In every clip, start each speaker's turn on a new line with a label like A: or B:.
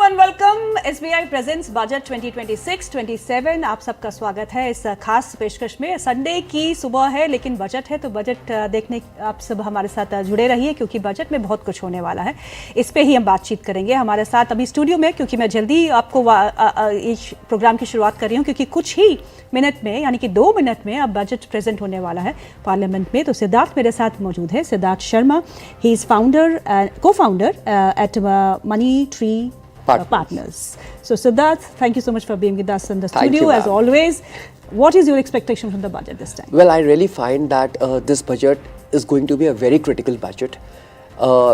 A: And welcome SBI presents budget 2026-27। आप सबका स्वागत है इस खास पेशकश में। संडे की सुबह है लेकिन बजट है, तो बजट देखने आप सब हमारे साथ जुड़े रहिए क्योंकि बजट में बहुत कुछ होने वाला है। इस पे ही हम बातचीत करेंगे। हमारे साथ अभी स्टूडियो में, क्योंकि मैं जल्दी आपको इस प्रोग्राम की शुरुआत कर रही हूँ क्योंकि कुछ ही मिनट में यानी कि 2 मिनट में अब बजट प्रेजेंट होने वाला है पार्लियामेंट में। तो सिद्धार्थ मेरे साथ मौजूद है, सिद्धार्थ शर्मा। ही इज को founder at money tree partners. So Siddharth, thank you so much for being with us in the studio as always. What is your expectation from the budget this time?
B: Well, I really find that this budget is going to be a very critical budget.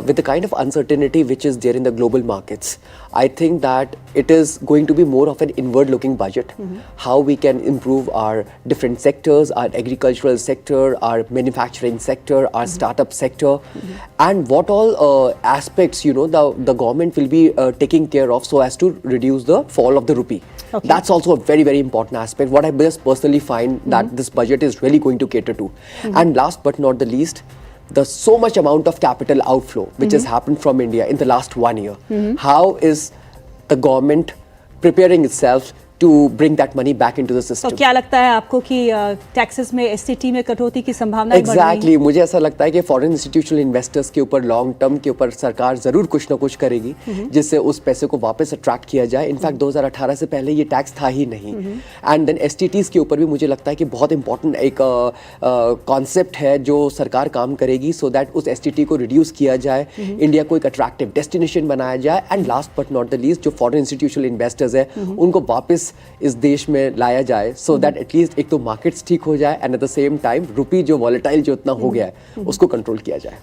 B: With the kind of uncertainty which is there in the global markets, I think that it is going to be more of an inward-looking budget. How we can improve our different sectors, our agricultural sector, our manufacturing sector, our startup sector, and what all aspects the government will be taking care of so as to reduce the fall of the rupee. Okay. That's also a very, very important aspect. What I just personally find that this budget is really going to cater to. And last but not the least, there's so much amount of capital outflow which has happened from India in the last 1 year. How is the government preparing itself to bring that money back into the system?
A: तो क्या लगता है आपको कि taxes में STT में कटौती की संभावना बढ़ रही है?
B: Exactly, मुझे ऐसा लगता है कि फॉरेन इंस्टीट्यूशनल इन्वेस्टर्स के ऊपर लॉन्ग टर्म के ऊपर सरकार जरूर कुछ ना कुछ करेगी जिससे उस पैसे को वापस अट्रैक्ट किया जाए। इनफैक्ट 2018 से पहले ये टैक्स था ही नहीं। एंड देन एसटीटीज के ऊपर भी मुझे लगता है कि बहुत इंपॉर्टेंट एक कॉन्सेप्ट है जो सरकार काम करेगी सो दैट उस एसटीटी को रिड्यूस किया जाए, इंडिया को एक अट्रैक्टिव डेस्टिनेशन बनाया जाए। And last but not the least, जो फॉरेन इंस्टीट्यूशनल इन्वेस्टर्स है उनको वापस इस देश में लाया जाए सो दैट एटलीस्ट एक तो मार्केट्स ठीक हो जाए and at the same time rupee जो वॉलेटाइल जो इतना हो गया है उसको कंट्रोल किया जाए।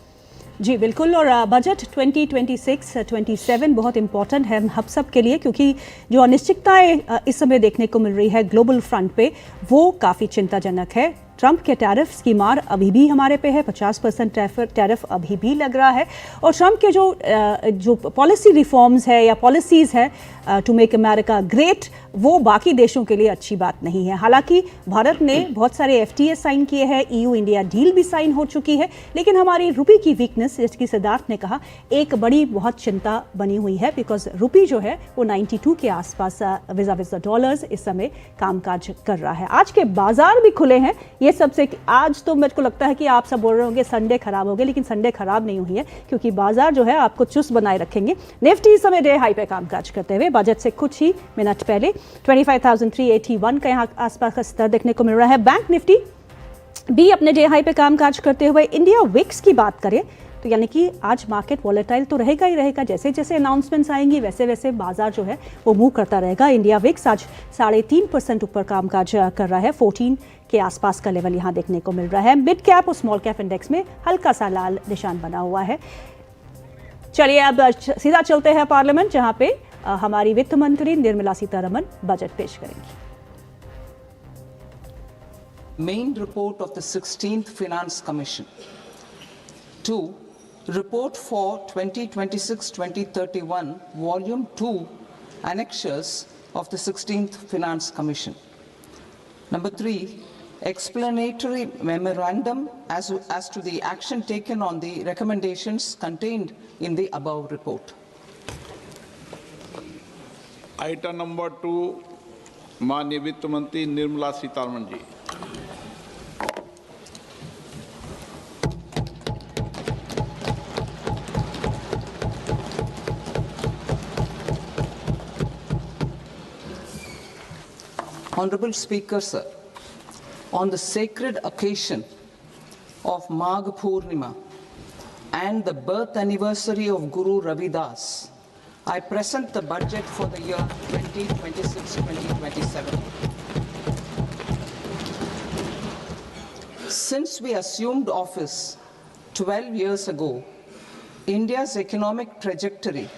A: जी बिल्कुल। और बजट 2026-27 बहुत इंपॉर्टेंट है हम सब के लिए क्योंकि जो अनिश्चितताएं इस समय देखने को मिल रही है ग्लोबल फ्रंट पे वो काफ़ी चिंताजनक है। ट्रंप के टैरिफ्स की मार अभी भी हमारे पे है, 50% टैरिफ अभी भी लग रहा है। और ट्रंप के जो पॉलिसी रिफॉर्म्स है या पॉलिसीज़ है टू मेक अमेरिका ग्रेट, वो बाकी देशों के लिए अच्छी बात नहीं है। हालांकि भारत ने बहुत सारे एफटीए साइन किए हैं, ईयू इंडिया डील भी साइन हो चुकी है, लेकिन हमारी रुपी की वीकनेस, जैसे कि सिद्धार्थ ने कहा, एक बड़ी बहुत चिंता बनी हुई है बिकॉज रुपी जो है वो 92 के आसपास विजा विजा डॉलर्स इस समय कामकाज कर रहा है। आज के बाजार भी खुले हैं। ये सबसे आज तो मेरे को लगता है कि आप सब बोल रहे होंगे संडे खराब हो गया, लेकिन संडे खराब नहीं हुई है क्योंकि बाजार जो है आपको चुस्त बनाए रखेंगे। निफ्टी इस समय डे हाई पे कामकाज करते हुए बजट से कुछ ही मिनट पहले 25,381 का यहाँ आसपास का स्तर देखने को मिल रहा है। बैंक निफ्टी भी अपने डे हाई पे कामकाज करते हुए। इंडिया विक्स की बात करें तो यानी कि आज मार्केट वॉलेटाइल तो रहेगा ही रहेगा, जैसे जैसे अनाउंसमेंट्स आएंगी वैसे वैसे बाजार जो है वो मूव करता रहेगा। इंडिया विक्स आज 3.5% ऊपर कामकाज कर रहा है, 14 के आसपास का लेवल यहाँ देखने को मिल रहा है। मिड कैप और स्मॉल कैप इंडेक्स में हल्का सा लाल निशान बना हुआ है। चलिए अब सीधा चलते हैं पार्लियामेंट, जहाँ पे हमारी वित्त मंत्री निर्मला सीतारमन बजट पेश करेंगी।
C: Main report of the 16th Finance Commission. 2. Report for 2026-2031, Volume 2, Annexures of the 16th Finance Commission. Number 3. Explanatory memorandum as to the action taken on the recommendations contained in the above report.
D: Item number 2, माननीय वित्त मंत्री निर्मला सीतारमन जी।
C: Honorable Speaker, sir, on the sacred occasion of Magh Purnima and the birth anniversary of Guru Ravidas, I present the budget for the year 2026-2027. Since we assumed office 12 years ago, India's economic trajectory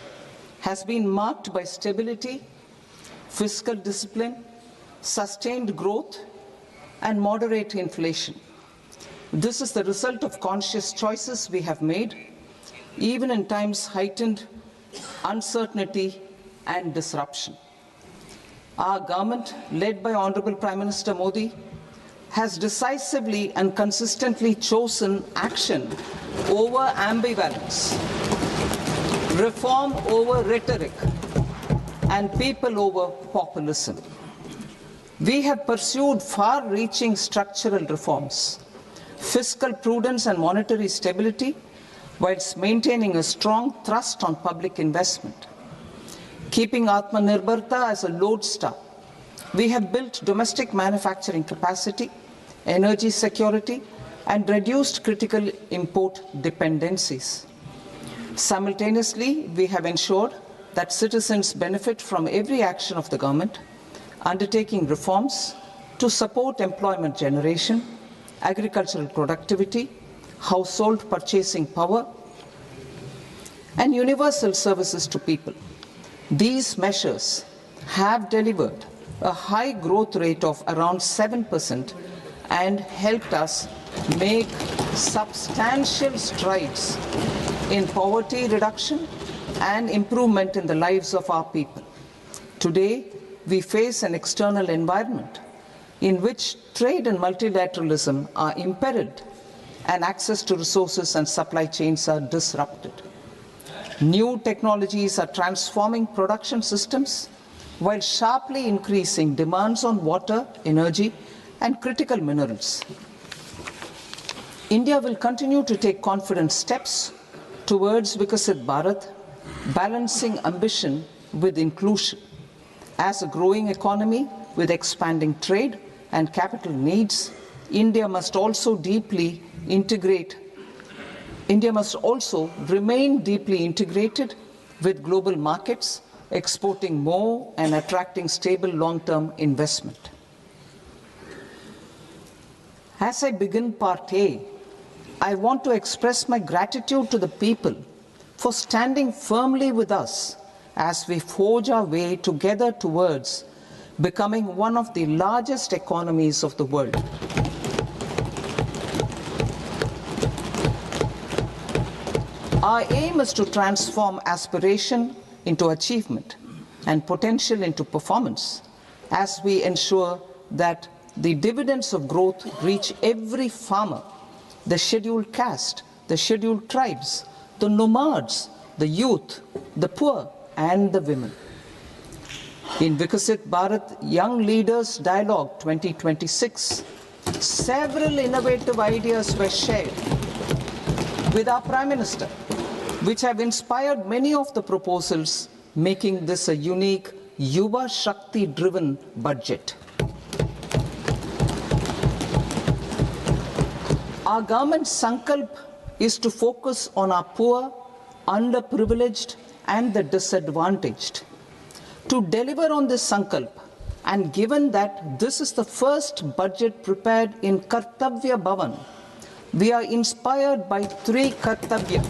C: has been marked by stability, fiscal discipline, sustained growth, and moderate inflation. This is the result of conscious choices we have made, even in times heightened uncertainty and disruption. Our government, led by Honorable Prime Minister Modi, has decisively and consistently chosen action over ambivalence, reform over rhetoric, and people over populism. We have pursued far-reaching structural reforms, fiscal prudence and monetary stability, whilst maintaining a strong thrust on public investment. Keeping Atmanirbharta as a lodestar, we have built domestic manufacturing capacity, energy security, and reduced critical import dependencies. Simultaneously, we have ensured that citizens benefit from every action of the government, undertaking reforms to support employment generation, agricultural productivity, household purchasing power, and universal services to people. These measures have delivered a high growth rate of around 7% and helped us make substantial strides in poverty reduction and improvement in the lives of our people. Today, we face an external environment in which trade and multilateralism are imperiled and access to resources and supply chains are disrupted. New technologies are transforming production systems while sharply increasing demands on water, energy, and critical minerals. India will continue to take confident steps towards Vikasit Bharat, balancing ambition with inclusion. As a growing economy with expanding trade and capital needs, India must also remain deeply integrated with global markets, exporting more and attracting stable long-term investment. As I begin Part A, I want to express my gratitude to the people for standing firmly with us as we forge our way together towards becoming one of the largest economies of the world. Our aim is to transform aspiration into achievement and potential into performance as we ensure that the dividends of growth reach every farmer, the scheduled caste, the scheduled tribes, the nomads, the youth, the poor, and the women. In Vikasit Bharat Young Leaders Dialogue 2026, several innovative ideas were shared with our Prime Minister, which have inspired many of the proposals, making this a unique Yuva Shakti-driven budget. Our government's sankalp is to focus on our poor, underprivileged, and the disadvantaged. To deliver on this sankalp, and given that this is the first budget prepared in Kartavya Bhavan, we are inspired by three Kartavya.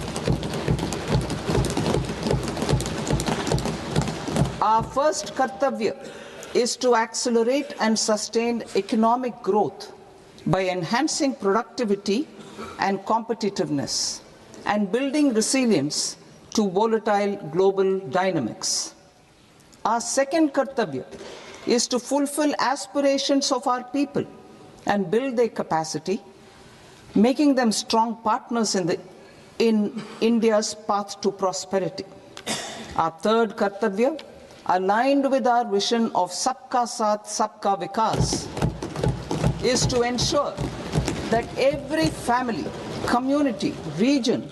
C: Our first Kartavya is to accelerate and sustain economic growth by enhancing productivity and competitiveness and building resilience to volatile global dynamics. Our second Kartavya is to fulfill aspirations of our people and build their capacity, making them strong partners in India's path to prosperity. Our third Kartavya, aligned with our vision of Sabka Saath, Sabka Vikas, is to ensure that every family, community, region,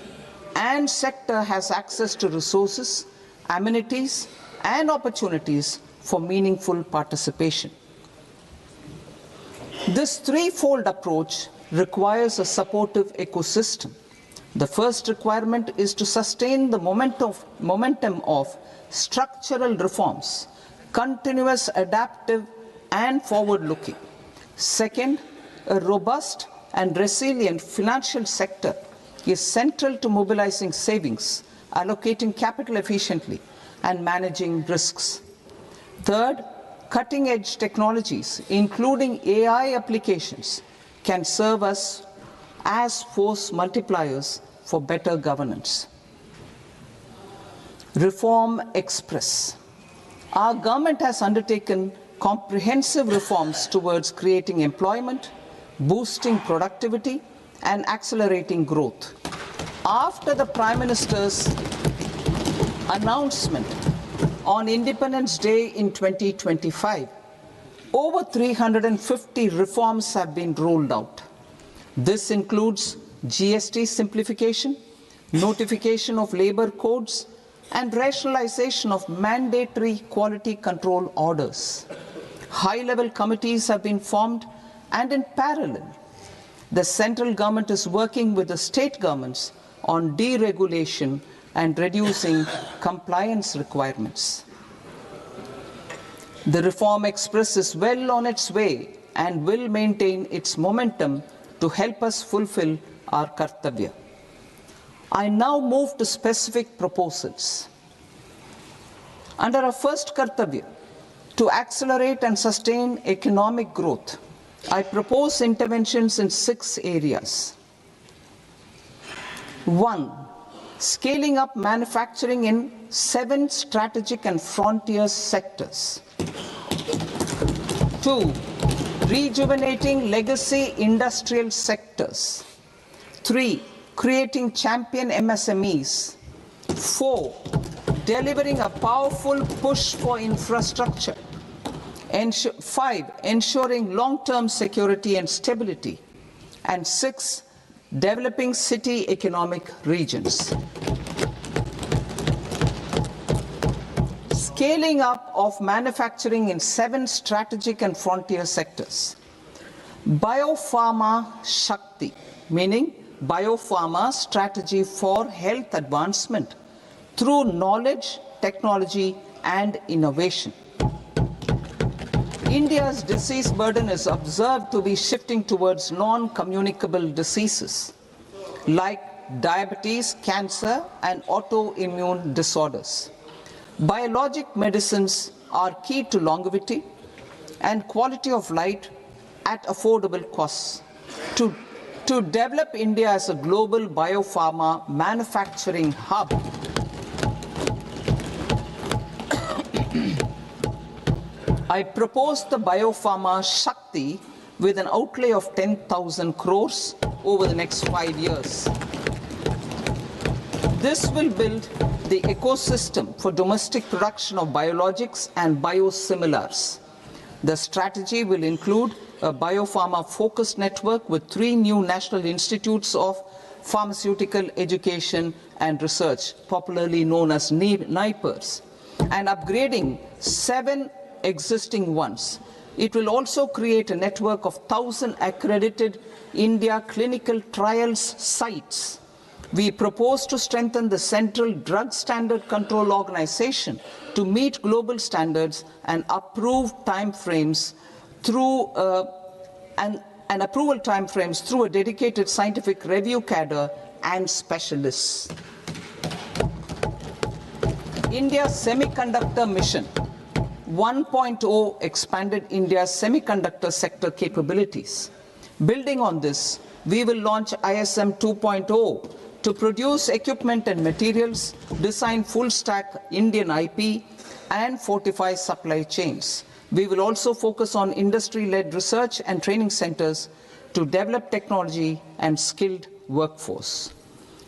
C: and sector has access to resources, amenities, and opportunities for meaningful participation. This threefold approach requires a supportive ecosystem. The first requirement is to sustain the momentum of structural reforms, continuous, adaptive, and forward-looking. Second, a robust and resilient financial sector is central to mobilizing savings, allocating capital efficiently, and managing risks. Third, cutting-edge technologies, including AI applications, can serve us as force multipliers for better governance. Reform Express. Our government has undertaken comprehensive reforms towards creating employment, boosting productivity, and accelerating growth. After the Prime Minister's announcement On Independence Day in 2025, over 350 reforms have been rolled out. This includes GST simplification, notification of labor codes, and rationalization of mandatory quality control orders. High-level committees have been formed, and in parallel, the central government is working with the state governments on deregulation and reducing compliance requirements. The reform express is well on its way and will maintain its momentum to help us fulfill our kartavya. I now move to specific proposals. Under our first kartavya, to accelerate and sustain economic growth, I propose interventions in 6 areas. 1. Scaling up manufacturing in 7 strategic and frontier sectors. 2. Rejuvenating legacy industrial sectors. 3. Creating champion MSMEs. 4. Delivering a powerful push for infrastructure. 5. Ensuring long-term security and stability. And 6. Developing city economic regions. Scaling up of manufacturing in 7 strategic and frontier sectors. Biopharma Shakti, meaning biopharma strategy for health advancement through knowledge, technology, and innovation. India's disease burden is observed to be shifting towards non-communicable diseases like diabetes, cancer, and autoimmune disorders. Biologic medicines are key to longevity and quality of life at affordable costs. To develop India as a global biopharma manufacturing hub, I propose the Biopharma Shakti with an outlay of 10,000 crores over the next 5 years. This will build the ecosystem for domestic production of biologics and biosimilars. The strategy will include a biopharma-focused network with 3 new national institutes of pharmaceutical education and research, popularly known as NIPERs, and upgrading 7 existing ones. It will also create a network of 1,000 accredited India clinical trials sites. We propose to strengthen the Central Drug Standard Control Organization to meet global standards and approve timeframes through and approval timeframes through a dedicated scientific review cadre and specialists. India's semiconductor mission 1.0 expanded India's semiconductor sector capabilities. Building on this, we will launch ISM 2.0 to produce equipment and materials, design full-stack Indian IP, and fortify supply chains. We will also focus on industry-led research and training centers to develop technology and skilled workforce.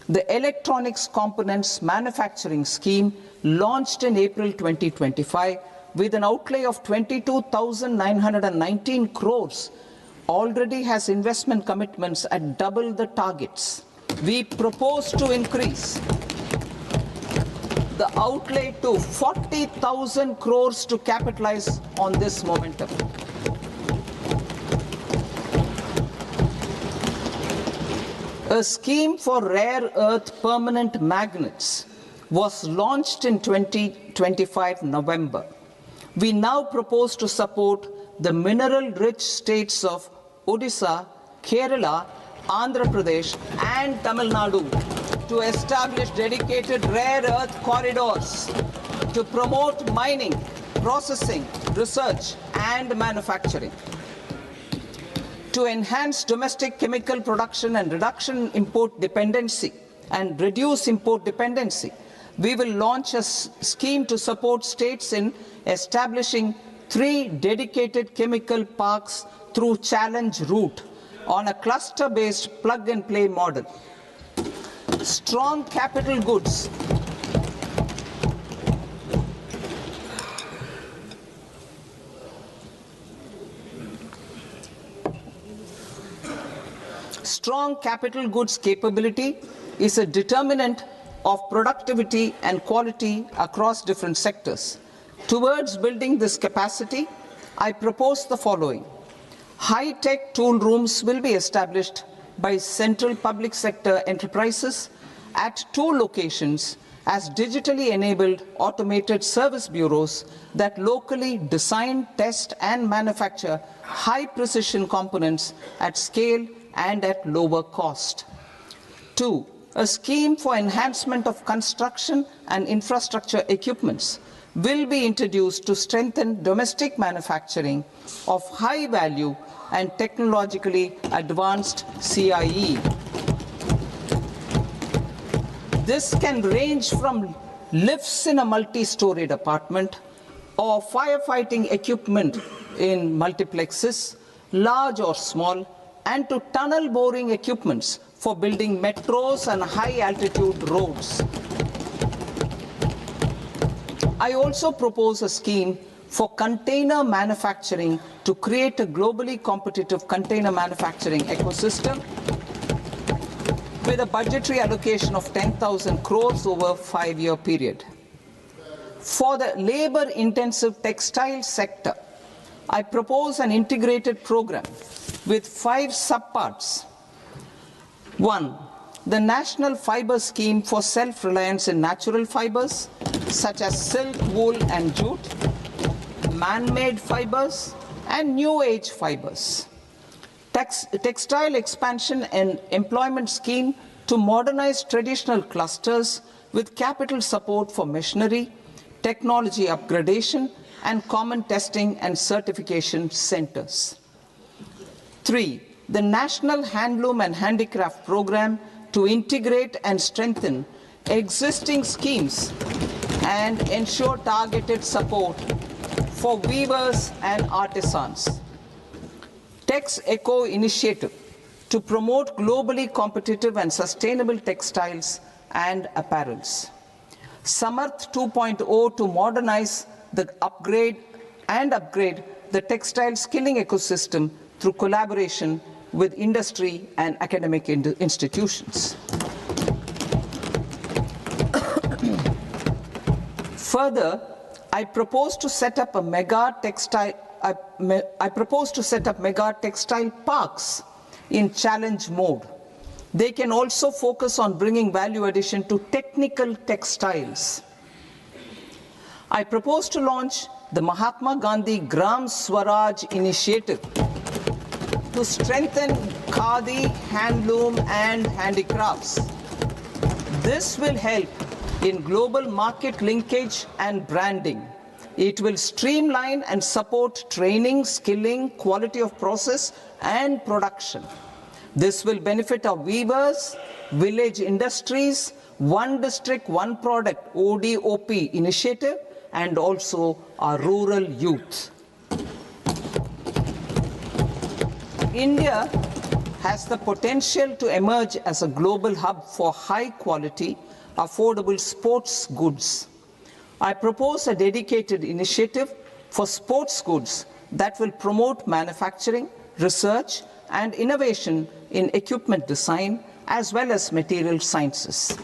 C: The Electronics Components Manufacturing Scheme, launched in April 2025, with an outlay of 22,919 crores, already has investment commitments at double the targets. We propose to increase the outlay to 40,000 crores to capitalize on this momentum. A scheme for rare earth permanent magnets was launched in 2025 November. We now propose to support the mineral-rich states of Odisha, Kerala, Andhra Pradesh, and Tamil Nadu to establish dedicated rare earth corridors to promote mining, processing, research, and manufacturing. To enhance domestic chemical production and reduce import dependency, we will launch a scheme to support states in establishing 3 dedicated chemical parks through challenge route on a cluster-based plug-and-play model. Strong capital goods Strong capital goods capability is a determinant of productivity and quality across different sectors. Towards building this capacity, I propose the following. High-tech tool rooms will be established by central public sector enterprises at 2 locations as digitally enabled automated service bureaus that locally design, test and manufacture high-precision components at scale and at lower cost. 2. A scheme for enhancement of construction and infrastructure equipments will be introduced to strengthen domestic manufacturing of high value and technologically advanced CIE. This can range from lifts in a multi-storied apartment or firefighting equipment in multiplexes, large or small, and to tunnel boring equipments for building metros and high-altitude roads. I also propose a scheme for container manufacturing to create a globally competitive container manufacturing ecosystem with a budgetary allocation of 10,000 crores over a 5-year period. For the labor-intensive textile sector, I propose an integrated program with 5 subparts. 1. The National Fiber Scheme for Self-Reliance in Natural Fibers, such as silk, wool and jute, man-made fibers, and new-age fibers. Textile expansion and employment scheme to modernize traditional clusters with capital support for machinery, technology upgradation, and common testing and certification centers. 3. The National Handloom and Handicraft Program to integrate and strengthen existing schemes and ensure targeted support for weavers and artisans. Tex Eco Initiative to promote globally competitive and sustainable textiles and apparels. Samarth 2.0 to modernize the upgrade the textile skilling ecosystem through collaboration with industry and academic institutions. Further, I propose to set up mega textile parks in challenge mode. They can also focus on bringing value addition to technical textiles. I propose to launch the Mahatma Gandhi Gram Swaraj initiative to strengthen khadi, handloom and handicrafts. This will help in global market linkage and branding. It will streamline and support training, skilling, quality of process and production. This will benefit our weavers, village industries, one district, one product ODOP initiative, and also our rural youth. India has the potential to emerge as a global hub for high quality, affordable sports goods. I propose a dedicated initiative for sports goods that will promote manufacturing, research, and innovation in equipment design as well as material sciences.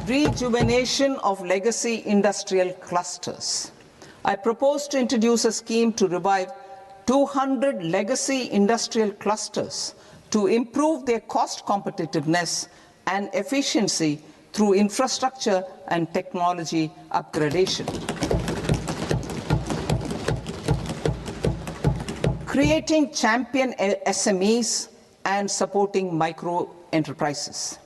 C: Rejuvenation of legacy industrial clusters. I propose to introduce a scheme to revive 200 legacy industrial clusters to improve their cost competitiveness and efficiency through infrastructure and technology upgradation. Creating champion SMEs and supporting micro enterprises.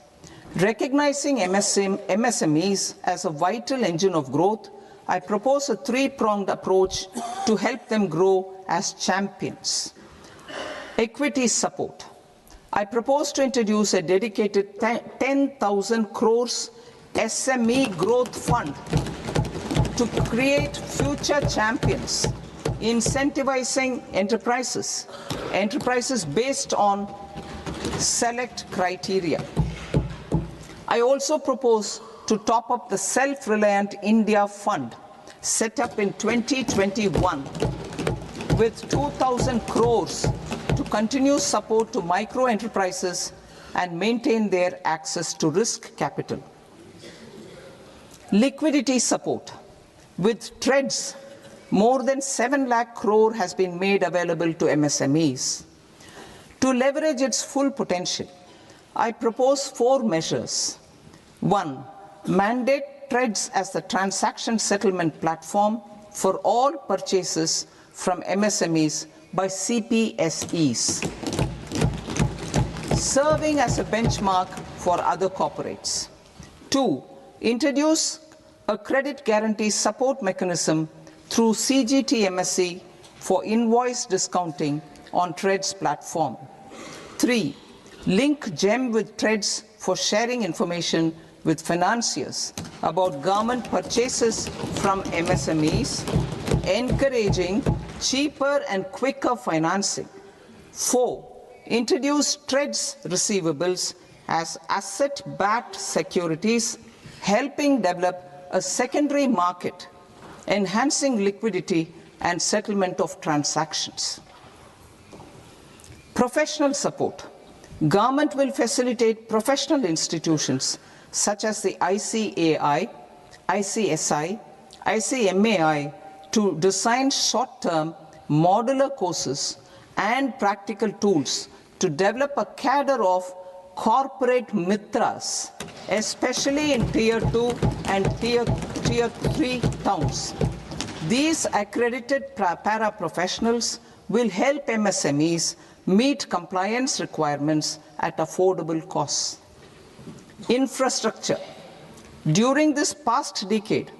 C: Recognizing MSMEs as a vital engine of growth, I propose a 3-pronged approach to help them grow as champions. Equity support. I propose to introduce a dedicated 10,000 crores SME growth fund to create future champions, incentivizing enterprises based on select criteria. I also propose to top up the Self-Reliant India Fund set up in 2021 with 2,000 crores to continue support to micro enterprises and maintain their access to risk capital. Liquidity support. With TREDS, more than 7 lakh crore has been made available to MSMEs. To leverage its full potential, I propose 4 measures. 1. Mandate TREDS as the transaction settlement platform for all purchases from MSMEs by CPSEs, serving as a benchmark for other corporates. 2. Introduce a credit guarantee support mechanism through CGT-MSE for invoice discounting on TREDS platform. 3. Link GEM with TREDS for sharing information with financiers about government purchases from MSMEs, encouraging cheaper and quicker financing. 4. Introduce TREDS receivables as asset-backed securities, helping develop a secondary market, enhancing liquidity and settlement of transactions. Professional support. Government will facilitate professional institutions such as the ICAI, ICSI, ICMAI to design short-term modular courses and practical tools to develop a cadre of corporate mitras, especially in Tier 2 and Tier 3 towns. These accredited para-professionals will help MSMEs meet compliance requirements at affordable costs. Infrastructure. During this past decade,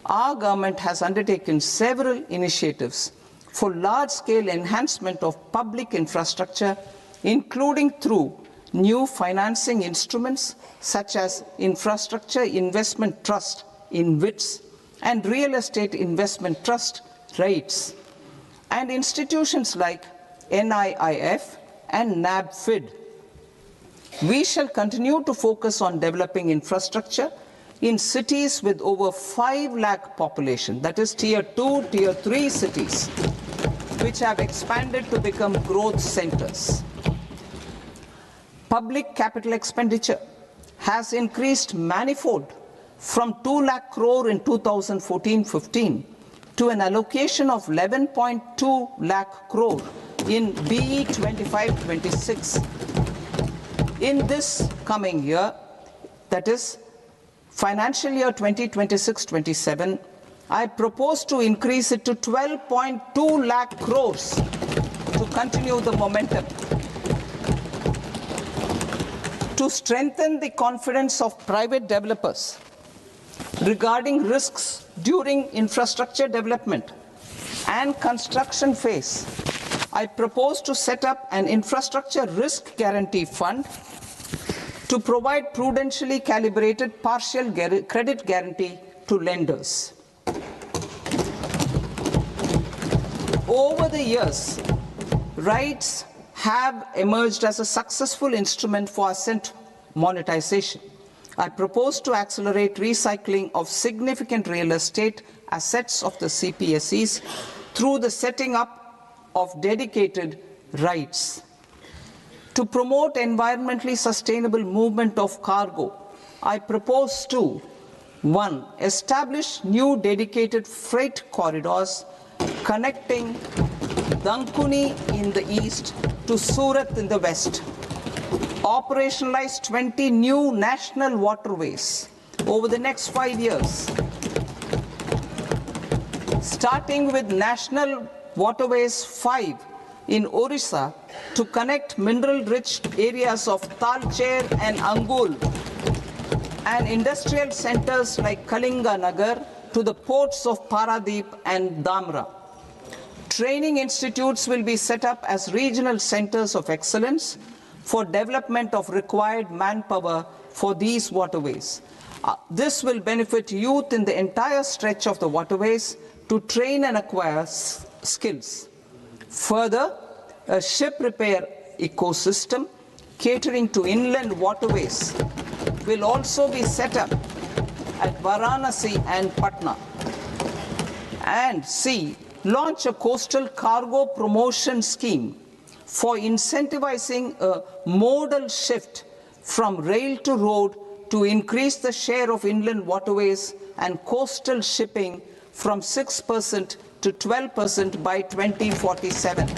C: our government has undertaken several initiatives for large-scale enhancement of public infrastructure, including through new financing instruments such as Infrastructure Investment Trust (InvITs) and Real Estate Investment Trust (REITs), and institutions like NIIF and NABFID. We shall continue to focus on developing infrastructure in cities with over 5 lakh population, that is Tier 2, Tier 3 cities, which have expanded to become growth centers. Public capital expenditure has increased manifold from 2 lakh crore in 2014-15 to an allocation of 11.2 lakh crore in BE 25-26. In this coming year, that is financial year 2026-27, I propose to increase it to 12.2 lakh crores to continue the momentum. To strengthen the confidence of private developers regarding risks during infrastructure development and construction phase, I propose to set up an infrastructure risk guarantee fund to provide prudentially calibrated partial credit guarantee to lenders. Over the years, REITs have emerged as a successful instrument for asset monetization. I propose to accelerate recycling of significant real estate assets of the CPSEs through the setting up of dedicated REITs. To promote environmentally sustainable movement of cargo, I propose to 1. Establish new dedicated freight corridors connecting Dankuni in the east to Surat in the west. Operationalize 20 new national waterways over the next 5 years, starting with National Waterways 5 in Orissa to connect mineral-rich areas of Talcher and Angul and industrial centers like Kalinga Nagar to the ports of Paradeep and Dhamra. Training institutes will be set up as regional centers of excellence for development of required manpower for these waterways. This will benefit youth in the entire stretch of the waterways to train and acquire skills. Further, a ship repair ecosystem catering to inland waterways will also be set up at Varanasi and Patna. And C, launch a coastal cargo promotion scheme for incentivizing a modal shift from rail to road to increase the share of inland waterways and coastal shipping from 6% to 12% by 2047.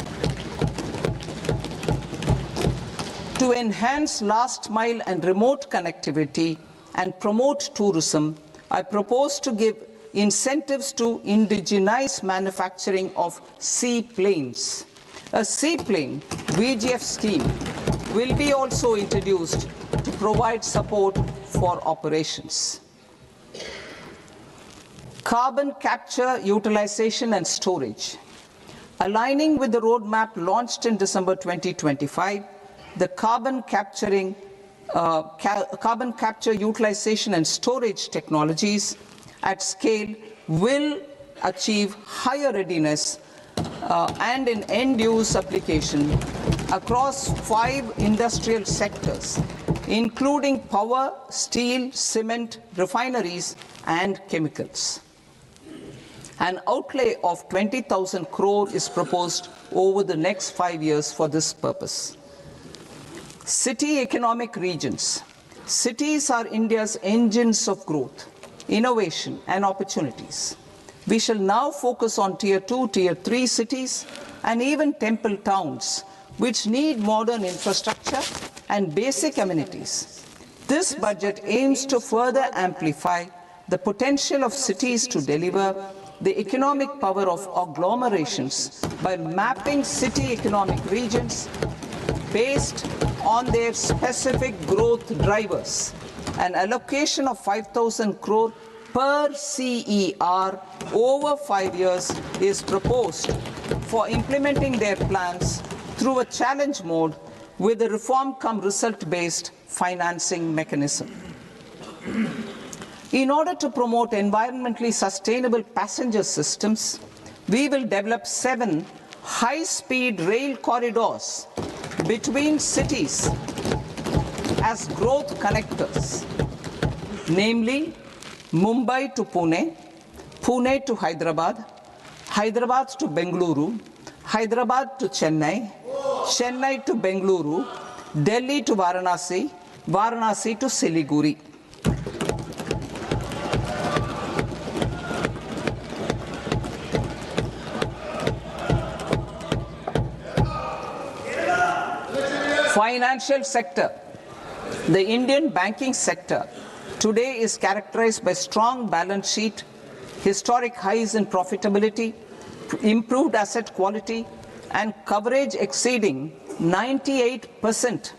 C: To enhance last mile and remote connectivity and promote tourism, I propose to give incentives to indigenize manufacturing of seaplanes. A seaplane VGF scheme will be also introduced to provide support for operations. Carbon capture, utilization and storage. Aligning with the roadmap launched in December 2025, the carbon capture, utilization and storage technologies at scale will achieve higher readiness and in end-use application across 5 industrial sectors, including power, steel, cement, refineries, and chemicals. An outlay of 20,000 crore is proposed over the next 5 years for this purpose. City economic regions. Cities are India's engines of growth, innovation, and opportunities. We shall now focus on Tier 2, Tier 3 cities, and even temple towns, which need modern infrastructure and basic amenities. This budget aims to further amplify the potential of cities to deliver the economic power of agglomerations by mapping city economic regions based on their specific growth drivers. An allocation of 5,000 crore per CER over 5 years is proposed for implementing their plans through a challenge mode with a reform-cum-result-based financing mechanism. In order to promote environmentally sustainable passenger systems, we will develop 7 high-speed rail corridors between cities as growth connectors, namely Mumbai to Pune, Pune to Hyderabad, Hyderabad to Bengaluru, Hyderabad to Chennai, Chennai to Bengaluru, Delhi to Varanasi, Varanasi to Siliguri. Financial sector. The Indian banking sector today is characterized by strong balance sheet, historic highs in profitability, improved asset quality, and coverage exceeding 98%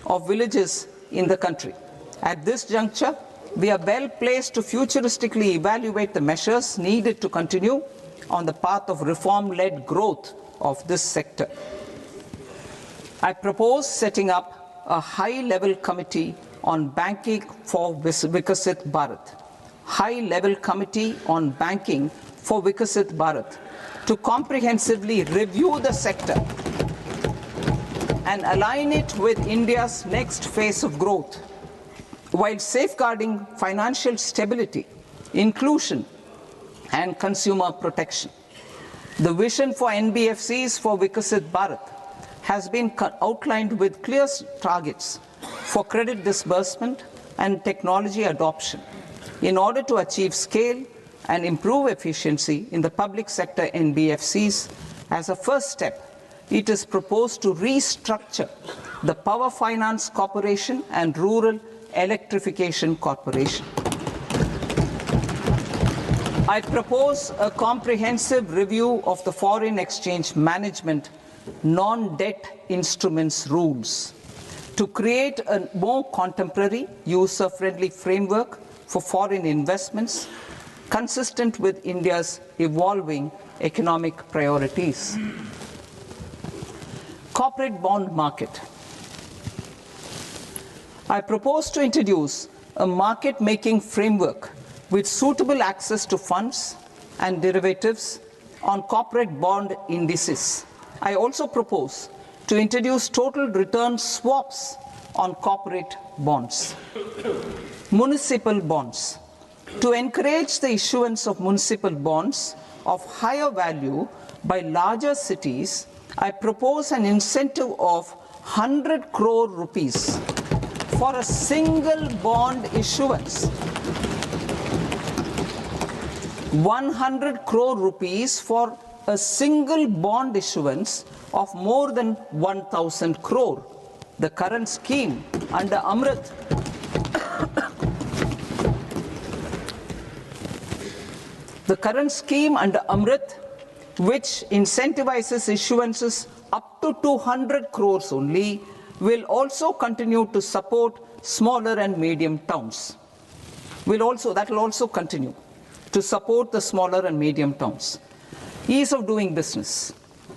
C: of villages in the country. At this juncture, we are well placed to futuristically evaluate the measures needed to continue on the path of reform-led growth of this sector. I propose setting up a high-level committee on banking for Vikasit Bharat. High-level committee on banking for Vikasit Bharat to comprehensively review the sector and align it with India's next phase of growth, while safeguarding financial stability, inclusion, and consumer protection. The vision for NBFCs for Vikasit Bharat has been outlined with clear targets for credit disbursement and technology adoption in order to achieve scale and improve efficiency in the public sector NBFCs. As a first step, it is proposed to restructure the Power Finance Corporation and Rural Electrification Corporation. I propose a comprehensive review of the foreign exchange management non-debt instruments rules to create a more contemporary, user-friendly framework for foreign investments consistent with India's evolving economic priorities. Corporate bond market. I propose to introduce a market-making framework with suitable access to funds and derivatives on corporate bond indices. I also propose to introduce total return swaps on corporate bonds. Municipal bonds. To encourage the issuance of municipal bonds of higher value by larger cities, I propose an incentive of 100 crore rupees for a single bond issuance. 100 crore rupees for a single bond issuance of more than 1,000 crore. The current scheme under Amrit which incentivizes issuances up to 200 crores only, will also continue to support smaller and medium towns. That will also continue to support the smaller and medium towns. Ease of doing business.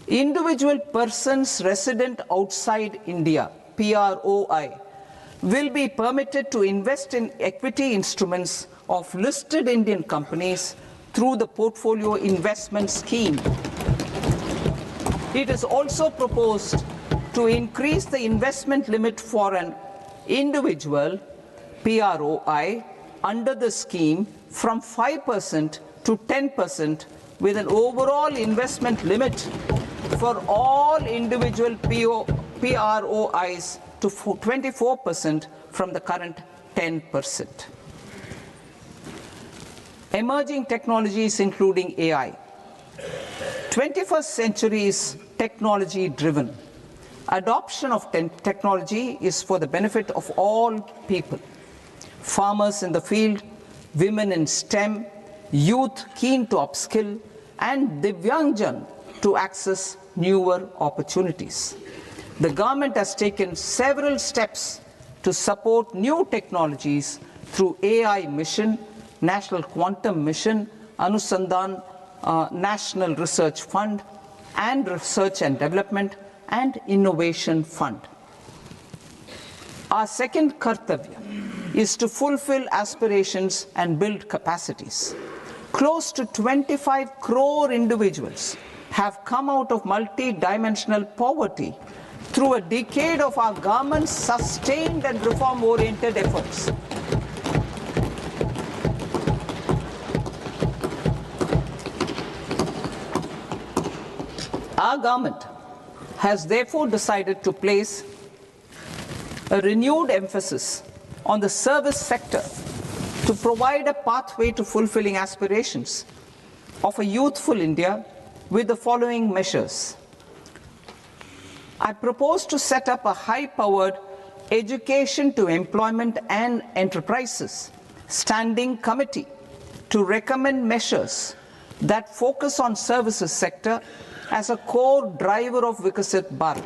C: Individual persons resident outside India, PROI, will be permitted to invest in equity instruments of listed Indian companies through the portfolio investment scheme. It is also proposed to increase the investment limit for an individual PROI under the scheme from 5% to 10%, with an overall investment limit for all individual PROIs to 24% from the current 10%. Emerging technologies including AI. 21st century is technology driven. Adoption of technology is for the benefit of all people. Farmers in the field, women in STEM, youth keen to upskill, and Divyangjan to access newer opportunities. The government has taken several steps to support new technologies through AI Mission, National Quantum Mission, Anusandhan National Research Fund, and Research and Development and Innovation Fund. Our second kartavya is to fulfill aspirations and build capacities. Close to 25 crore individuals have come out of multi-dimensional poverty through a decade of our government's sustained and reform-oriented efforts. Our government has therefore decided to place a renewed emphasis on the service sector to provide a pathway to fulfilling aspirations of a youthful India with the following measures. I propose to set up a high-powered education to employment and enterprises standing committee to recommend measures that focus on services sector as a core driver of Vikasit Bharat.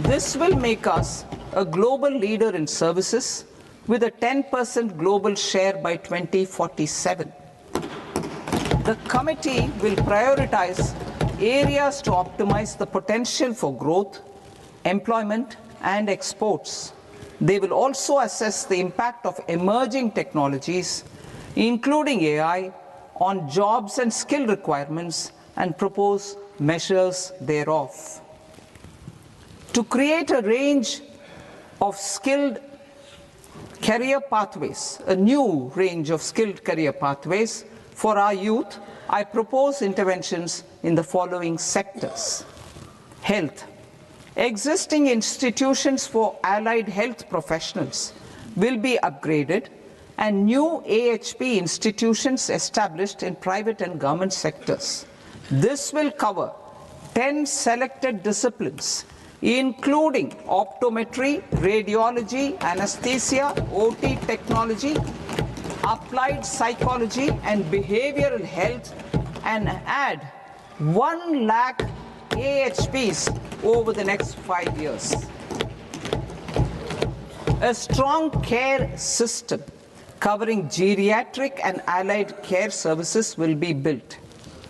C: This will make us a global leader in services with a 10% global share by 2047. The committee will prioritize areas to optimize the potential for growth, employment, and exports. They will also assess the impact of emerging technologies, including AI, on jobs and skill requirements and propose measures thereof. To create a range of skilled career pathways, a new range of skilled career pathways for our youth, I propose interventions in the following sectors. Health. Existing institutions for allied health professionals will be upgraded and new AHP institutions established in private and government sectors. This will cover 10 selected disciplines, including optometry, radiology, anesthesia, OT technology, applied psychology, and behavioral health, and add 1 lakh AHPs over the next 5 years. A strong care system covering geriatric and allied care services will be built.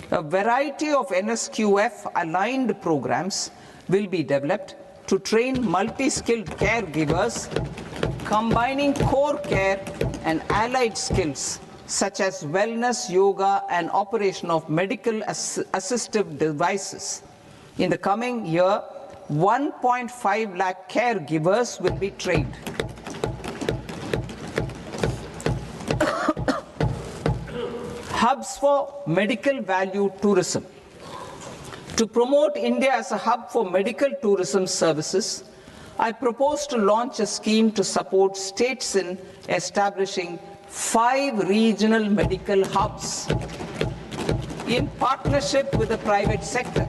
C: A variety of NSQF-aligned programs will be developed to train multi-skilled caregivers, combining core care and allied skills such as wellness, yoga, and operation of medical assistive devices. In the coming year, 1.5 lakh caregivers will be trained. Hubs for medical value tourism. To promote India as a hub for medical tourism services, I propose to launch a scheme to support states in establishing 5 regional medical hubs in partnership with the private sector.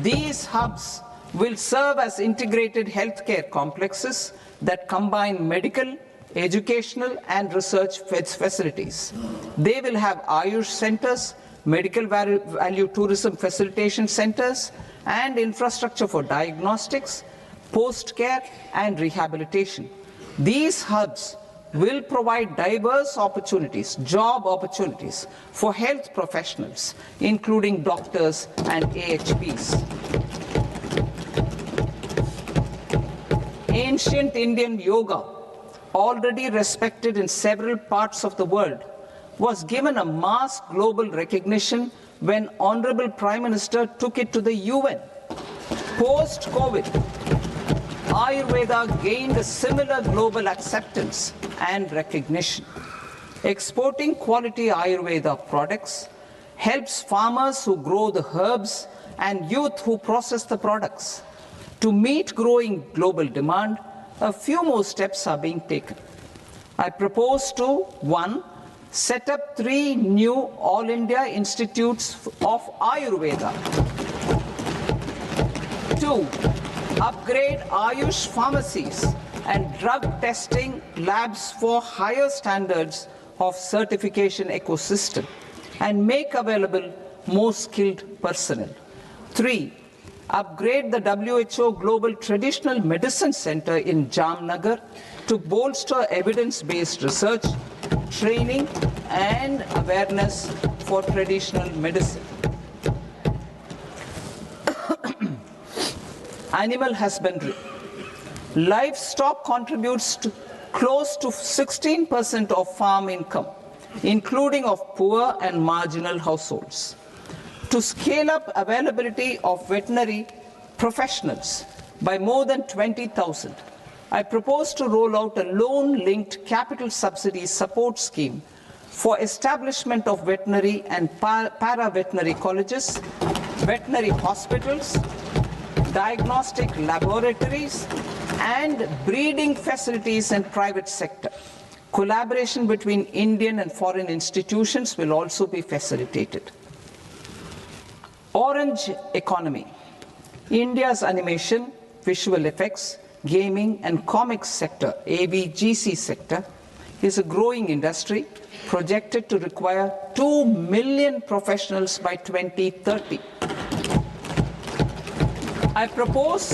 C: These hubs will serve as integrated healthcare complexes that combine medical, educational, and research facilities. They will have Ayush centers, medical value tourism facilitation centers, and infrastructure for diagnostics, post-care, and rehabilitation. These hubs will provide diverse opportunities, job opportunities for health professionals, including doctors and AHPs. Ancient Indian yoga, already respected in several parts of the world, was given a mass global recognition when Honorable Prime Minister took it to the UN. Post-COVID, Ayurveda gained a similar global acceptance and recognition. Exporting quality Ayurveda products helps farmers who grow the herbs and youth who process the products. To meet growing global demand, a few more steps are being taken. I propose to 1. Set up 3 new All India Institutes of Ayurveda. 2. Upgrade Ayush pharmacies and drug testing labs for higher standards of certification ecosystem and make available more skilled personnel. 3. Upgrade the WHO Global Traditional Medicine Center in Jamnagar to bolster evidence-based research, training, and awareness for traditional medicine. Animal husbandry. Livestock contributes to close to 16% of farm income, including of poor and marginal households. To scale up availability of veterinary professionals by more than 20,000, I propose to roll out a loan-linked capital subsidy support scheme for establishment of veterinary and para-veterinary colleges, veterinary hospitals, diagnostic laboratories, and breeding facilities in private sector. Collaboration between Indian and foreign institutions will also be facilitated. Orange economy. India's animation, visual effects, gaming and comics sector, AVGC sector, is a growing industry projected to require 2 million professionals by 2030. I propose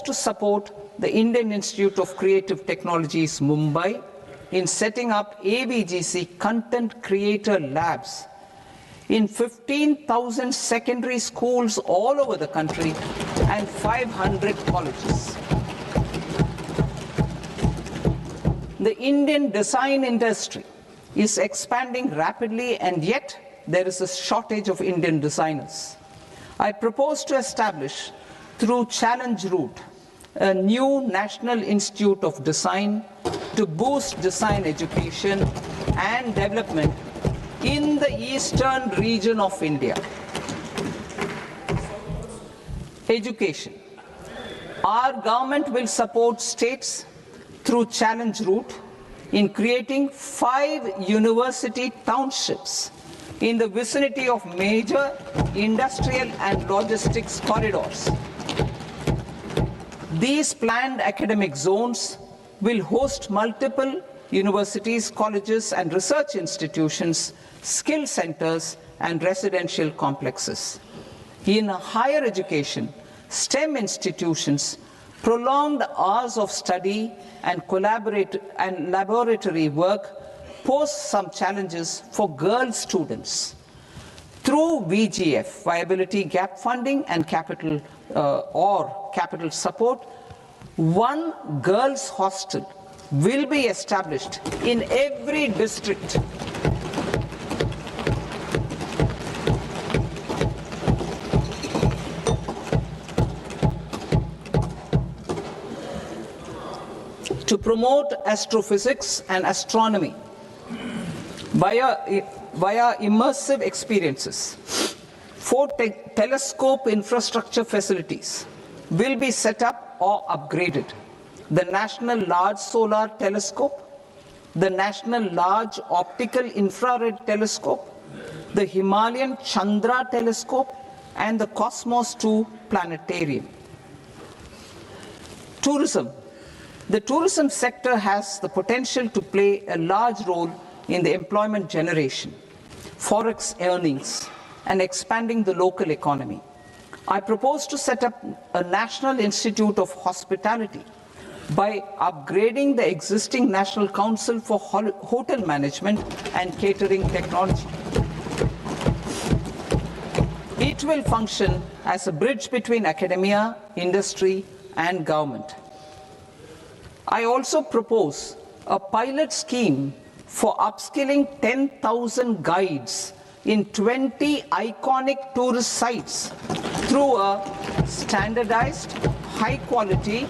C: to support the Indian Institute of Creative Technologies, Mumbai, in setting up AVGC content creator labs in 15,000 secondary schools all over the country and 500 colleges. The Indian design industry is expanding rapidly, and yet there is a shortage of Indian designers. I propose to establish, through Challenge Route, a new National Institute of Design to boost design education and development in the eastern region of India. Education. Our government will support states through Challenge Route in creating 5 university townships in the vicinity of major industrial and logistics corridors. These planned academic zones will host multiple universities, colleges, and research institutions, skill centers, and residential complexes. In higher education, STEM institutions, prolonged hours of study and laboratory work pose some challenges for girl students. Through VGF, Viability Gap Funding and capital support, 1 girls' hostel will be established in every district. To promote astrophysics and astronomy, via immersive experiences. 4 telescope infrastructure facilities will be set up or upgraded. The National Large Solar Telescope, the National Large Optical Infrared Telescope, the Himalayan Chandra Telescope, and the Cosmos 2 Planetarium. Tourism. The tourism sector has the potential to play a large role in the employment generation, forex earnings, and expanding the local economy. I propose to set up a National Institute of Hospitality by upgrading the existing National Council for Hotel Management and Catering Technology. It will function as a bridge between academia, industry, and government. I also propose a pilot scheme for upskilling 10,000 guides in 20 iconic tourist sites through a standardized, high-quality,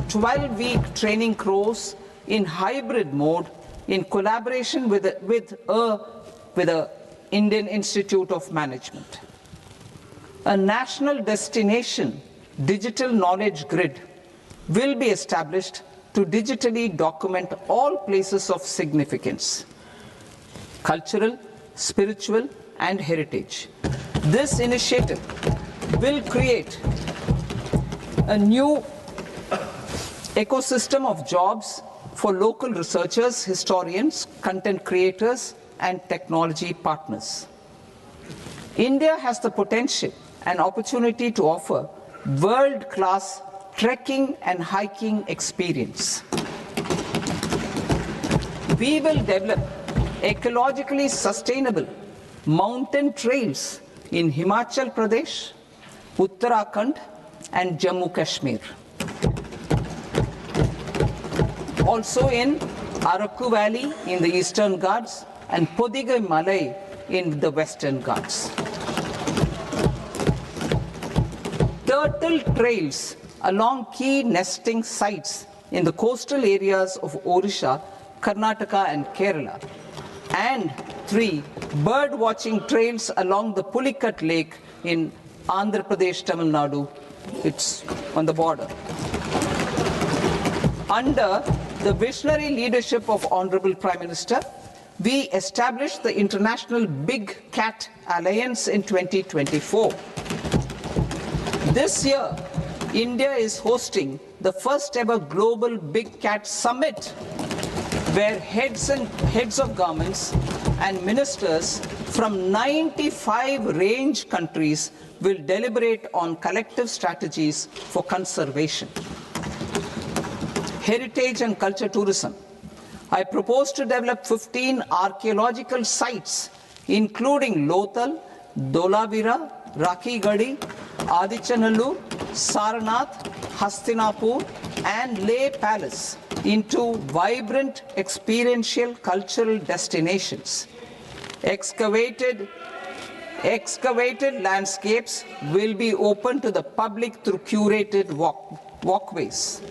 C: 12-week training course in hybrid mode in collaboration with the Indian Institute of Management. A national destination digital knowledge grid will be established to digitally document all places of significance, cultural, spiritual, and heritage. This initiative will create a new ecosystem of jobs for local researchers, historians, content creators, and technology partners. India has the potential and opportunity to offer world-class trekking and hiking experience. We will develop ecologically sustainable mountain trails in Himachal Pradesh, Uttarakhand, and Jammu Kashmir. Also in Araku Valley in the Eastern Ghats and Podigai Malai in the Western Ghats. Turtle trails along key nesting sites in the coastal areas of Odisha, Karnataka, and Kerala. And 3 bird watching trails along the Pulikat Lake in Andhra Pradesh, Tamil Nadu. It's on the border. Under the visionary leadership of Honorable Prime Minister, we established the International Big Cat Alliance in 2024. This year, India is hosting the first ever Global Big Cat Summit, where heads of governments and ministers from 95 range countries will deliberate on collective strategies for conservation. Heritage and culture tourism. I propose to develop 15 archaeological sites, including Lothal, Dolavira, Rakhi Gadi, Adichanallur, Saranath, Hastinapur, and Leh Palace into vibrant experiential cultural destinations. Excavated landscapes will be open to the public through curated walkways.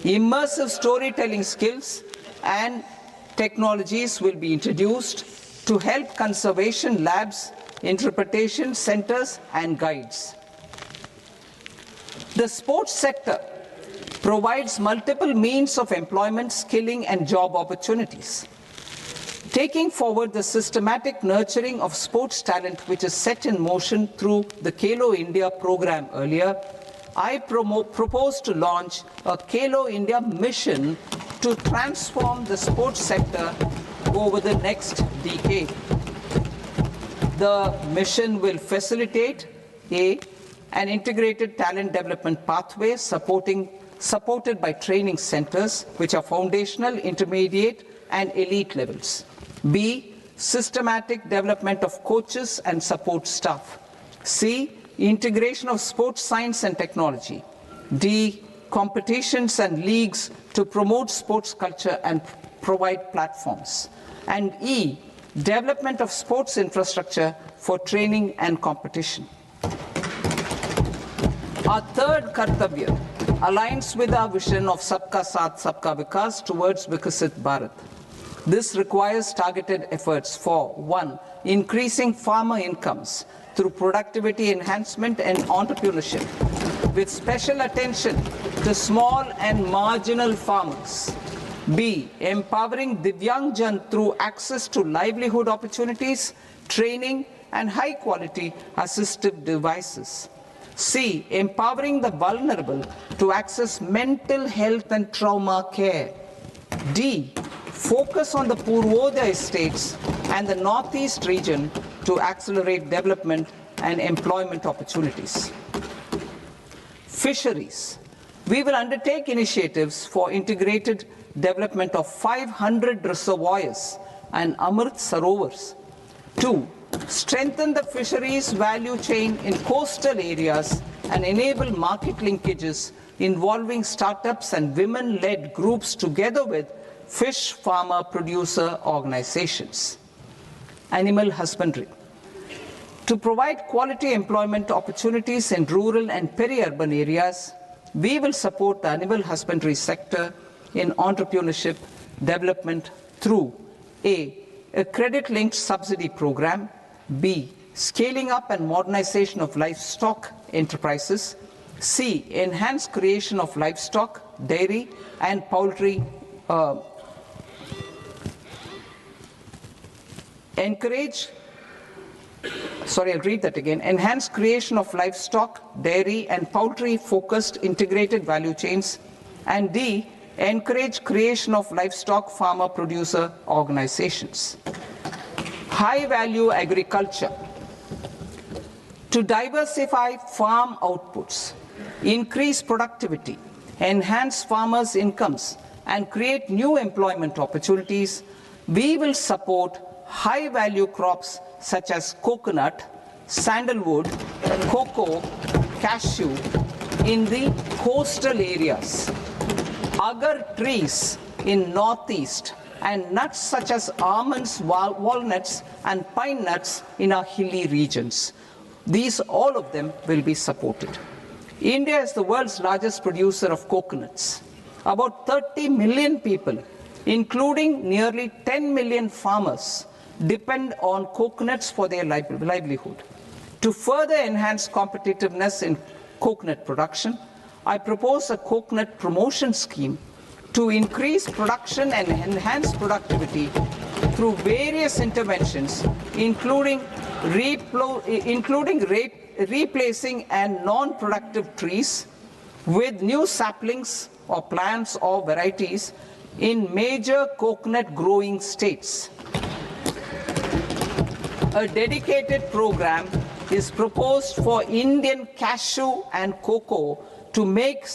C: Immersive storytelling skills and technologies will be introduced to help conservation labs, interpretation centers, and guides. The sports sector provides multiple means of employment, skilling, and job opportunities. Taking forward the systematic nurturing of sports talent which is set in motion through the Khelo India program earlier, I propose to launch a Khelo India mission to transform the sports sector over the next decade. The mission will facilitate an integrated talent development pathway supported by training centers which are foundational, intermediate, and elite levels. B, systematic development of coaches and support staff. C, integration of sports science and technology. D, competitions and leagues to promote sports culture and provide platforms. And E, development of sports infrastructure for training and competition. Our third Kartavya aligns with our vision of Sabka Saath, Sabka Vikas towards Vikasit Bharat. This requires targeted efforts for 1. Increasing farmer incomes through productivity enhancement and entrepreneurship, with special attention to small and marginal farmers. B. Empowering Divyangjan through access to livelihood opportunities, training, and high-quality assistive devices. C. Empowering the vulnerable to access mental health and trauma care. D. Focus on the Purvodaya states and the Northeast region to accelerate development and employment opportunities. Fisheries. We will undertake initiatives for integrated development of 500 reservoirs and Amrit Sarovars. 2. Strengthen the fisheries value chain in coastal areas and enable market linkages involving startups and women-led groups together with fish farmer producer organizations. Animal husbandry. To provide quality employment opportunities in rural and peri-urban areas, we will support the animal husbandry sector in entrepreneurship development through A. A credit-linked subsidy program, B. Scaling up and modernization of livestock enterprises, C. Enhanced creation of livestock, dairy, and poultry Enhanced creation of livestock, dairy, and poultry-focused integrated value chains. And D. Encourage creation of livestock farmer-producer organizations. High-value agriculture. To diversify farm outputs, increase productivity, enhance farmers' incomes, and create new employment opportunities, we will support high-value crops such as coconut, sandalwood, cocoa, cashew in the coastal areas, agar trees in northeast, and nuts such as almonds, walnuts, and pine nuts in our hilly regions. All of them will be supported. India is the world's largest producer of coconuts. About 30 million people, including nearly 10 million farmers, depend on coconuts for their livelihood. To further enhance competitiveness in coconut production, I propose a coconut promotion scheme to increase production and enhance productivity through various interventions, including replacing and non-productive trees with new saplings or plants or varieties in major coconut growing states. A dedicated program is proposed for Indian cashew and cocoa to make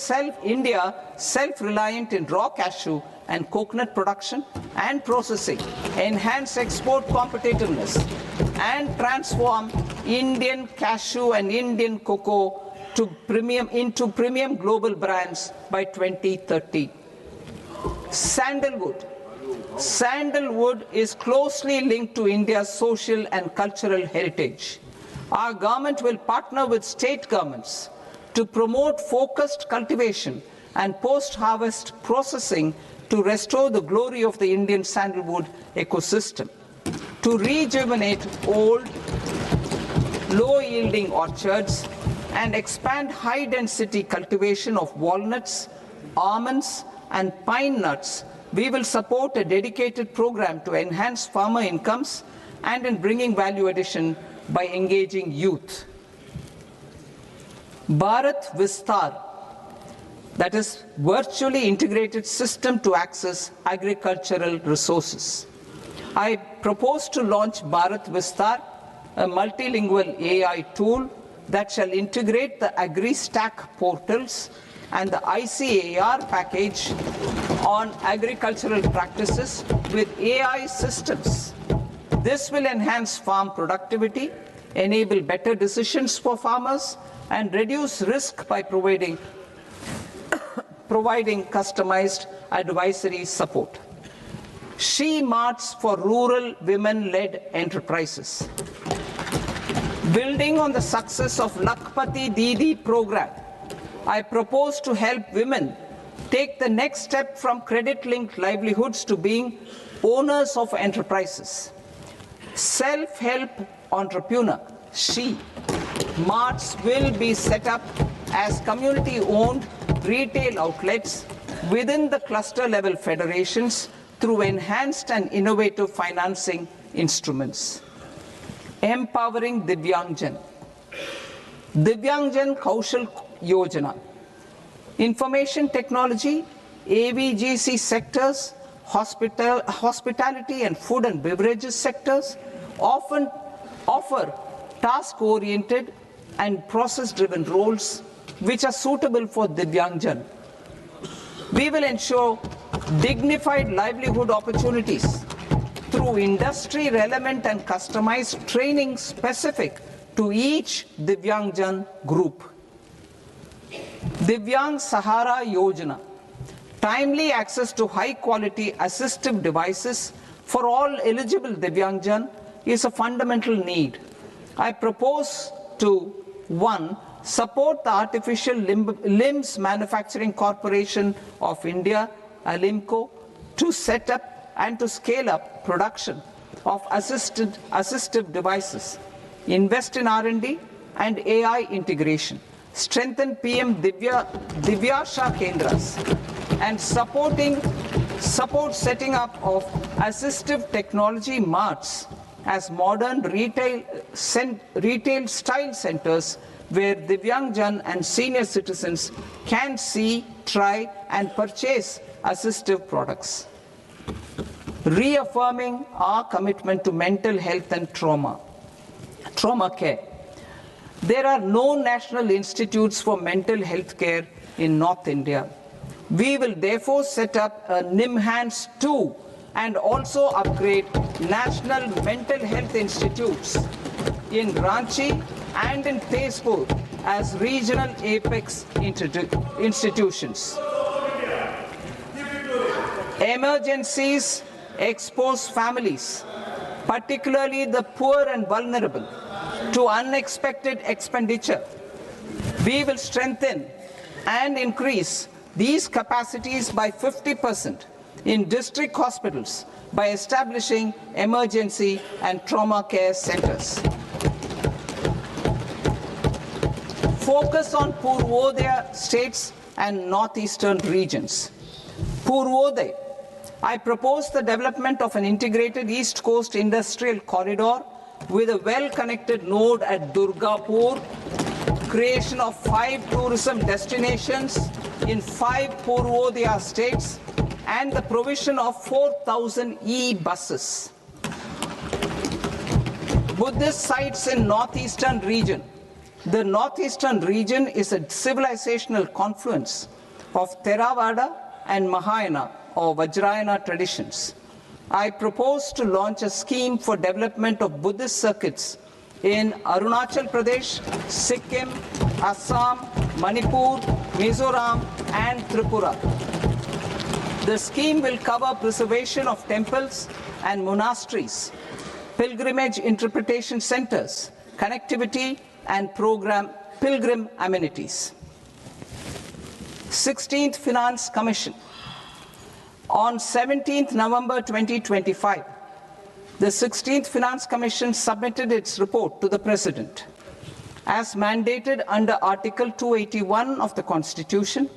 C: India self-reliant in raw cashew and coconut production and processing, enhance export competitiveness, and transform Indian cashew and Indian cocoa into premium global brands by 2030. Sandalwood. Sandalwood is closely linked to India's social and cultural heritage. Our government will partner with state governments to promote focused cultivation and post-harvest processing to restore the glory of the Indian sandalwood ecosystem, to rejuvenate old, low-yielding orchards, and expand high-density cultivation of walnuts, almonds, and pine nuts. We will support a dedicated program to enhance farmer incomes and in bringing value addition by engaging youth. Bharat Vistar, that is virtually integrated system to access agricultural resources. I propose to launch Bharat Vistar, a multilingual AI tool that shall integrate the AgriStack portals and the ICAR package on agricultural practices with AI systems. This will enhance farm productivity, enable better decisions for farmers, and reduce risk by providing customized advisory support. She Marts for rural women-led enterprises. Building on the success of Lakpati Didi program, I propose to help women take the next step from credit-linked livelihoods to being owners of enterprises, self-help entrepreneur, she, marts will be set up as community-owned retail outlets within the cluster-level federations through enhanced and innovative financing instruments. Empowering Divyangjan. Divyangjan Kaushal Yojana. Information technology, AVGC sectors, hospitality and food and beverages sectors often offer task-oriented and process-driven roles which are suitable for Divyangjan. We will ensure dignified livelihood opportunities through industry-relevant and customized training specific to each Divyangjan group. Divyang Sahara Yojana. Timely access to high-quality assistive devices for all eligible Divyangjan is a fundamental need. I propose to 1. Support the Artificial Limbs Manufacturing Corporation of India, Alimco, to set up and to scale up production of assistive devices, invest in R&D and AI integration, strengthen PM Divyasha Kendras, and support setting up of assistive technology marts as modern retail style centers where Divyangjan and senior citizens can see, try and purchase assistive products. Reaffirming our commitment to mental health and trauma care. There are no national institutes for mental health care in North India. We will therefore set up a NIMHANS 2 and also upgrade national mental health institutes in Ranchi and in Tezpur as regional apex institutions. Emergencies expose families, particularly the poor and vulnerable, to unexpected expenditure. We will strengthen and increase these capacities by 50% in district hospitals by establishing emergency and trauma care centers. Focus on Purvodaya states and northeastern regions. Purvodaya. I propose the development of an integrated East Coast industrial corridor with a well-connected node at Durgapur, creation of 5 tourism destinations in 5 Purvodaya states, and the provision of 4,000 e-buses. Buddhist sites in northeastern region. The northeastern region is a civilizational confluence of Theravada and Mahayana or Vajrayana traditions. I propose to launch a scheme for development of Buddhist circuits in Arunachal Pradesh, Sikkim, Assam, Manipur, Mizoram, and Tripura. The scheme will cover preservation of temples and monasteries, pilgrimage interpretation centers, connectivity, and pilgrim amenities. 16th Finance Commission. On 17th November 2025, the 16th Finance Commission submitted its report to the President. As mandated under Article 281 of the Constitution,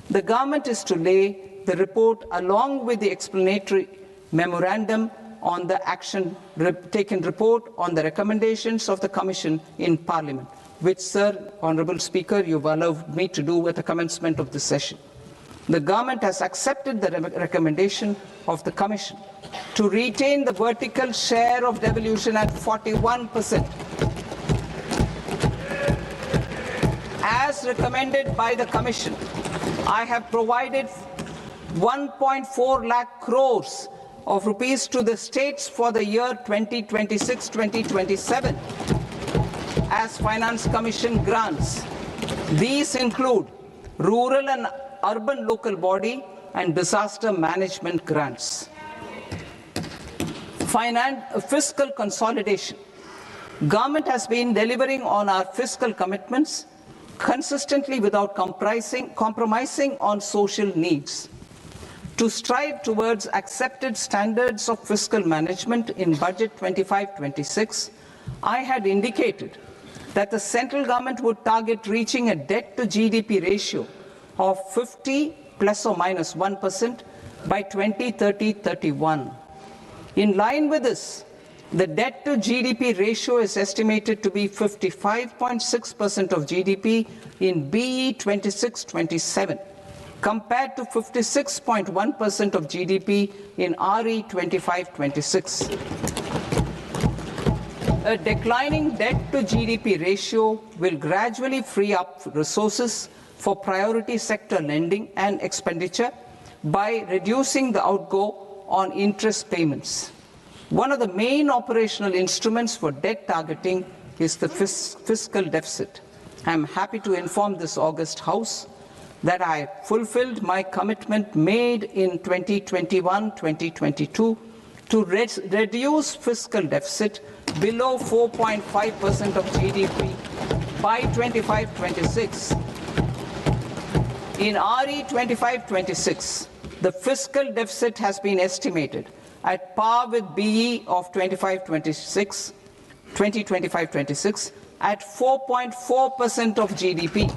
C: the government is to lay the report along with the explanatory memorandum on the action taken report on the recommendations of the Commission in Parliament, which, Sir, Honourable Speaker, you've allowed me to do at the commencement of this session. The government has accepted the recommendation of the Commission to retain the vertical share of devolution at 41%. As recommended by the Commission, I have provided 1.4 lakh crores of rupees to the states for the year 2026-2027 as Finance Commission grants. These include rural and urban local body and disaster management grants. Fiscal consolidation. Government has been delivering on our fiscal commitments consistently without compromising on social needs. To strive towards accepted standards of fiscal management in Budget 25-26, I had indicated that the central government would target reaching a debt to GDP ratio of 50 plus or minus 1% by 2030-31. In line with this, the debt to GDP ratio is estimated to be 55.6% of GDP in BE 26-27, compared to 56.1% of GDP in RE 25-26. A declining debt to GDP ratio will gradually free up resources for priority sector lending and expenditure by reducing the outgo on interest payments. One of the main operational instruments for debt targeting is the fiscal deficit. I am happy to inform this august House that I fulfilled my commitment made in 2021-2022 to reduce fiscal deficit below 4.5% of GDP by 25-26. In RE 25-26, the fiscal deficit has been estimated at par with BE of 2025-26 at 4.4% of GDP.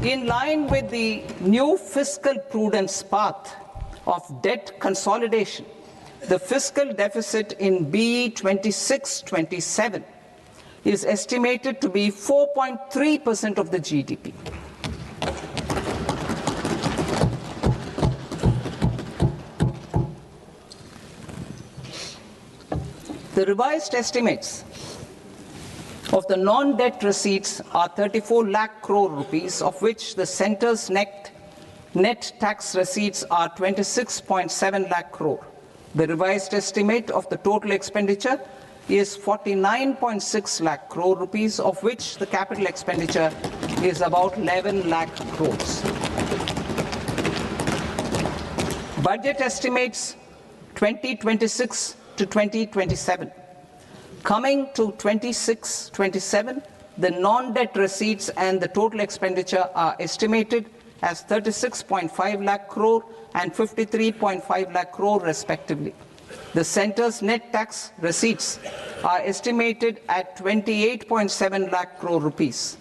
C: In line with the new fiscal prudence path of debt consolidation, the fiscal deficit in BE 26-27 is estimated to be 4.3% of the GDP. The revised estimates of the non-debt receipts are 34 lakh crore rupees, of which the centre's net tax receipts are 26.7 lakh crore. The revised estimate of the total expenditure is 49.6 lakh crore rupees, of which the capital expenditure is about 11 lakh crores. Budget estimates 2026 to 2027. Coming to 26-27, the non-debt receipts and the total expenditure are estimated as 36.5 lakh crore and 53.5 lakh crore respectively. The centre's net tax receipts are estimated at 28.7 lakh crore rupees.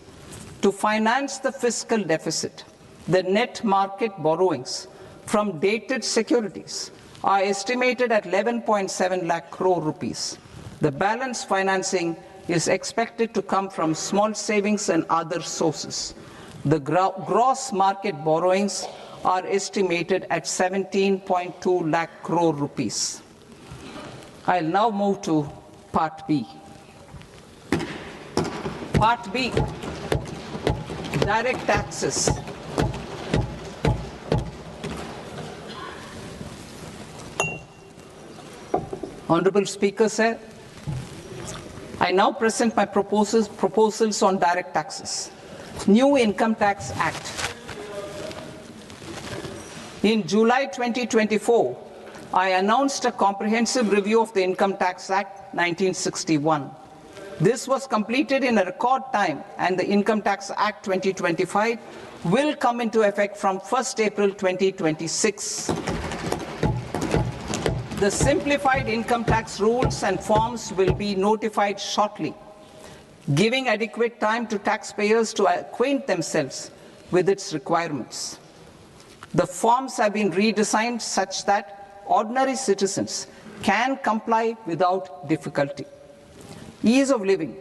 C: To finance the fiscal deficit, the net market borrowings from dated securities are estimated at 11.7 lakh crore rupees. The balance financing is expected to come from small savings and other sources. The gross market borrowings are estimated at 17.2 lakh crore rupees. I'll now move to Part B. Part B, direct taxes. Honorable Speaker, sir, I now present my proposals on direct taxes. New Income Tax Act. In July 2024, I announced a comprehensive review of the Income Tax Act 1961. This was completed in a record time, and the Income Tax Act 2025 will come into effect from 1st April 2026. The simplified income tax rules and forms will be notified shortly, giving adequate time to taxpayers to acquaint themselves with its requirements. The forms have been redesigned such that ordinary citizens can comply without difficulty. Ease of living.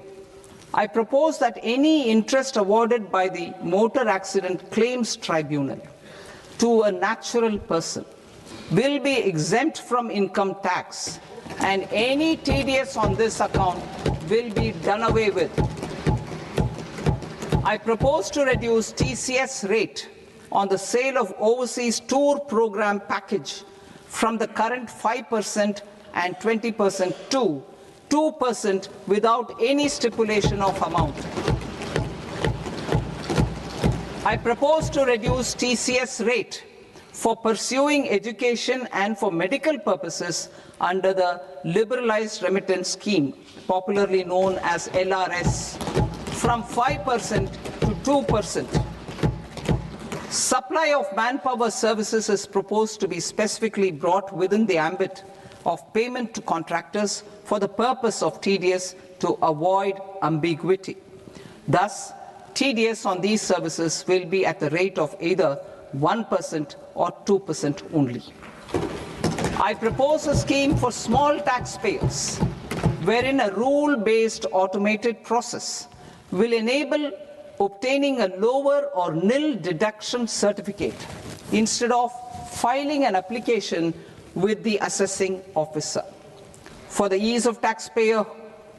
C: I propose that any interest awarded by the Motor Accident Claims Tribunal to a natural person will be exempt from income tax, and any TDS on this account will be done away with. I propose to reduce TCS rate on the sale of overseas tour program package from the current 5% and 20% to 2% without any stipulation of amount. I propose to reduce TCS rate for pursuing education and for medical purposes under the Liberalized Remittance Scheme, popularly known as LRS, from 5% to 2%. Supply of manpower services is proposed to be specifically brought within the ambit of payment to contractors for the purpose of TDS to avoid ambiguity. Thus, TDS on these services will be at the rate of either 1% or 2% only. I propose a scheme for small taxpayers wherein a rule-based automated process will enable obtaining a lower or nil deduction certificate instead of filing an application with the assessing officer. For the ease of taxpayer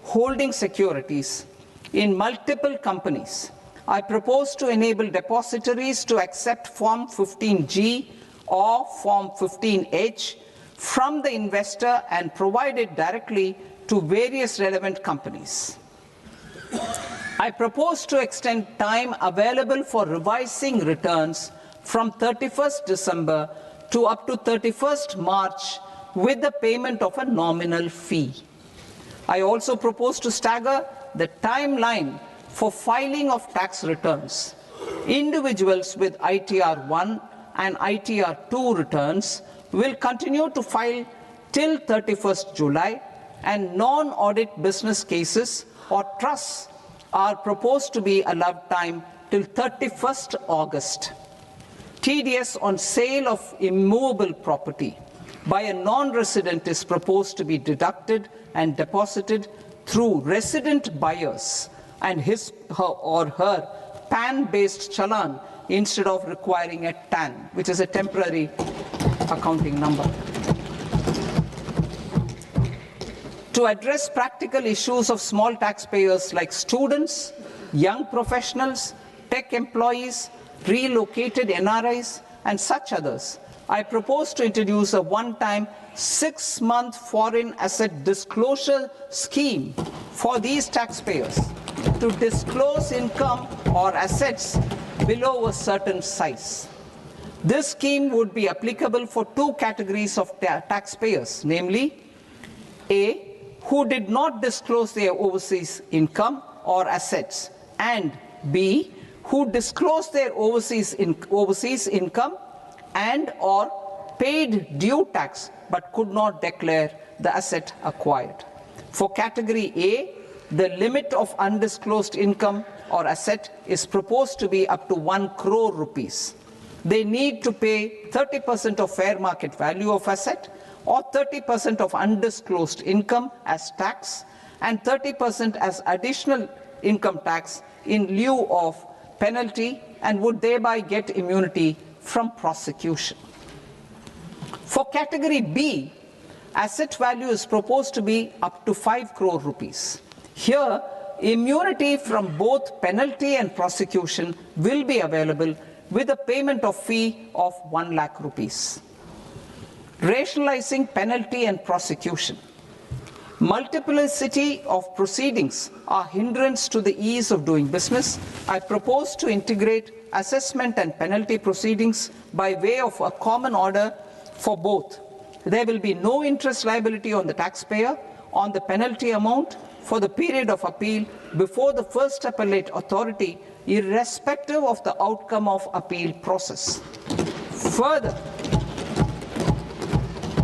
C: holding securities in multiple companies, I propose to enable depositories to accept Form 15G or Form 15H from the investor and provide it directly to various relevant companies. I propose to extend time available for revising returns from 31st December to up to 31st March with the payment of a nominal fee. I also propose to stagger the timeline for filing of tax returns. Individuals with ITR 1 and ITR 2 returns will continue to file till 31st July, and non-audit business cases or trusts are proposed to be allowed time till 31st August. TDS on sale of immovable property by a non-resident is proposed to be deducted and deposited through resident buyers and his or her PAN-based challan instead of requiring a TAN, which is a temporary accounting number. To address practical issues of small taxpayers like students, young professionals, tech employees, relocated NRIs, and such others, I propose to introduce a one-time 6-month foreign asset disclosure scheme for these taxpayers to disclose income or assets below a certain size. This scheme would be applicable for two categories of taxpayers, namely, A, who did not disclose their overseas income or assets, and B, who disclosed their overseas income and or paid due tax but could not declare the asset acquired. For category A, the limit of undisclosed income or asset is proposed to be up to 1 crore rupees. They need to pay 30% of fair market value of asset or 30% of undisclosed income as tax and 30% as additional income tax in lieu of penalty, and would thereby get immunity from prosecution. For category B, asset value is proposed to be up to 5 crore rupees. Here, immunity from both penalty and prosecution will be available with a payment of fee of 1 lakh rupees. Rationalizing penalty and prosecution. Multiplicity of proceedings are hindrance to the ease of doing business. I propose to integrate assessment and penalty proceedings by way of a common order for both. There will be no interest liability on the taxpayer on the penalty amount for the period of appeal before the first appellate authority, irrespective of the outcome of appeal process. Further,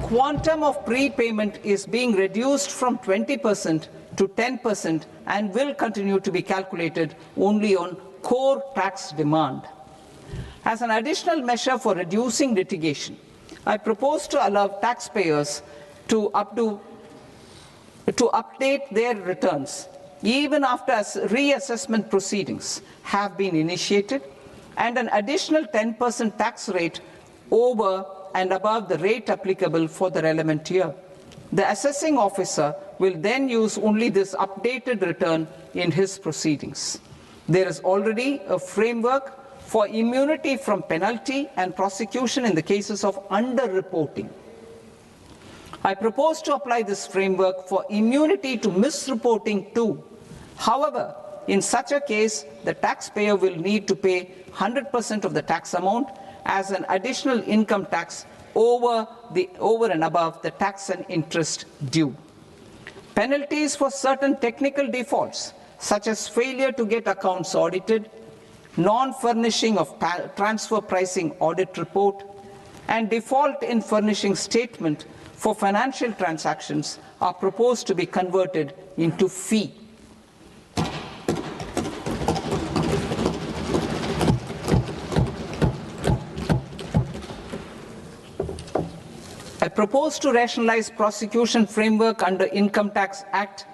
C: quantum of prepayment is being reduced from 20% to 10% and will continue to be calculated only on core tax demand. As an additional measure for reducing litigation, I propose to allow taxpayers to update their returns even after reassessment proceedings have been initiated, and an additional 10% tax rate over and above the rate applicable for the relevant year. The assessing officer will then use only this updated return in his proceedings. There is already a framework for immunity from penalty and prosecution in the cases of underreporting. I propose to apply this framework for immunity to misreporting too. However, in such a case, the taxpayer will need to pay 100% of the tax amount as an additional income tax over and above the tax and interest due. Penalties for certain technical defaults, such as failure to get accounts audited, non-furnishing of transfer pricing audit report, and default in furnishing statement for financial transactions are proposed to be converted into fee. I propose to rationalize prosecution framework under Income Tax Act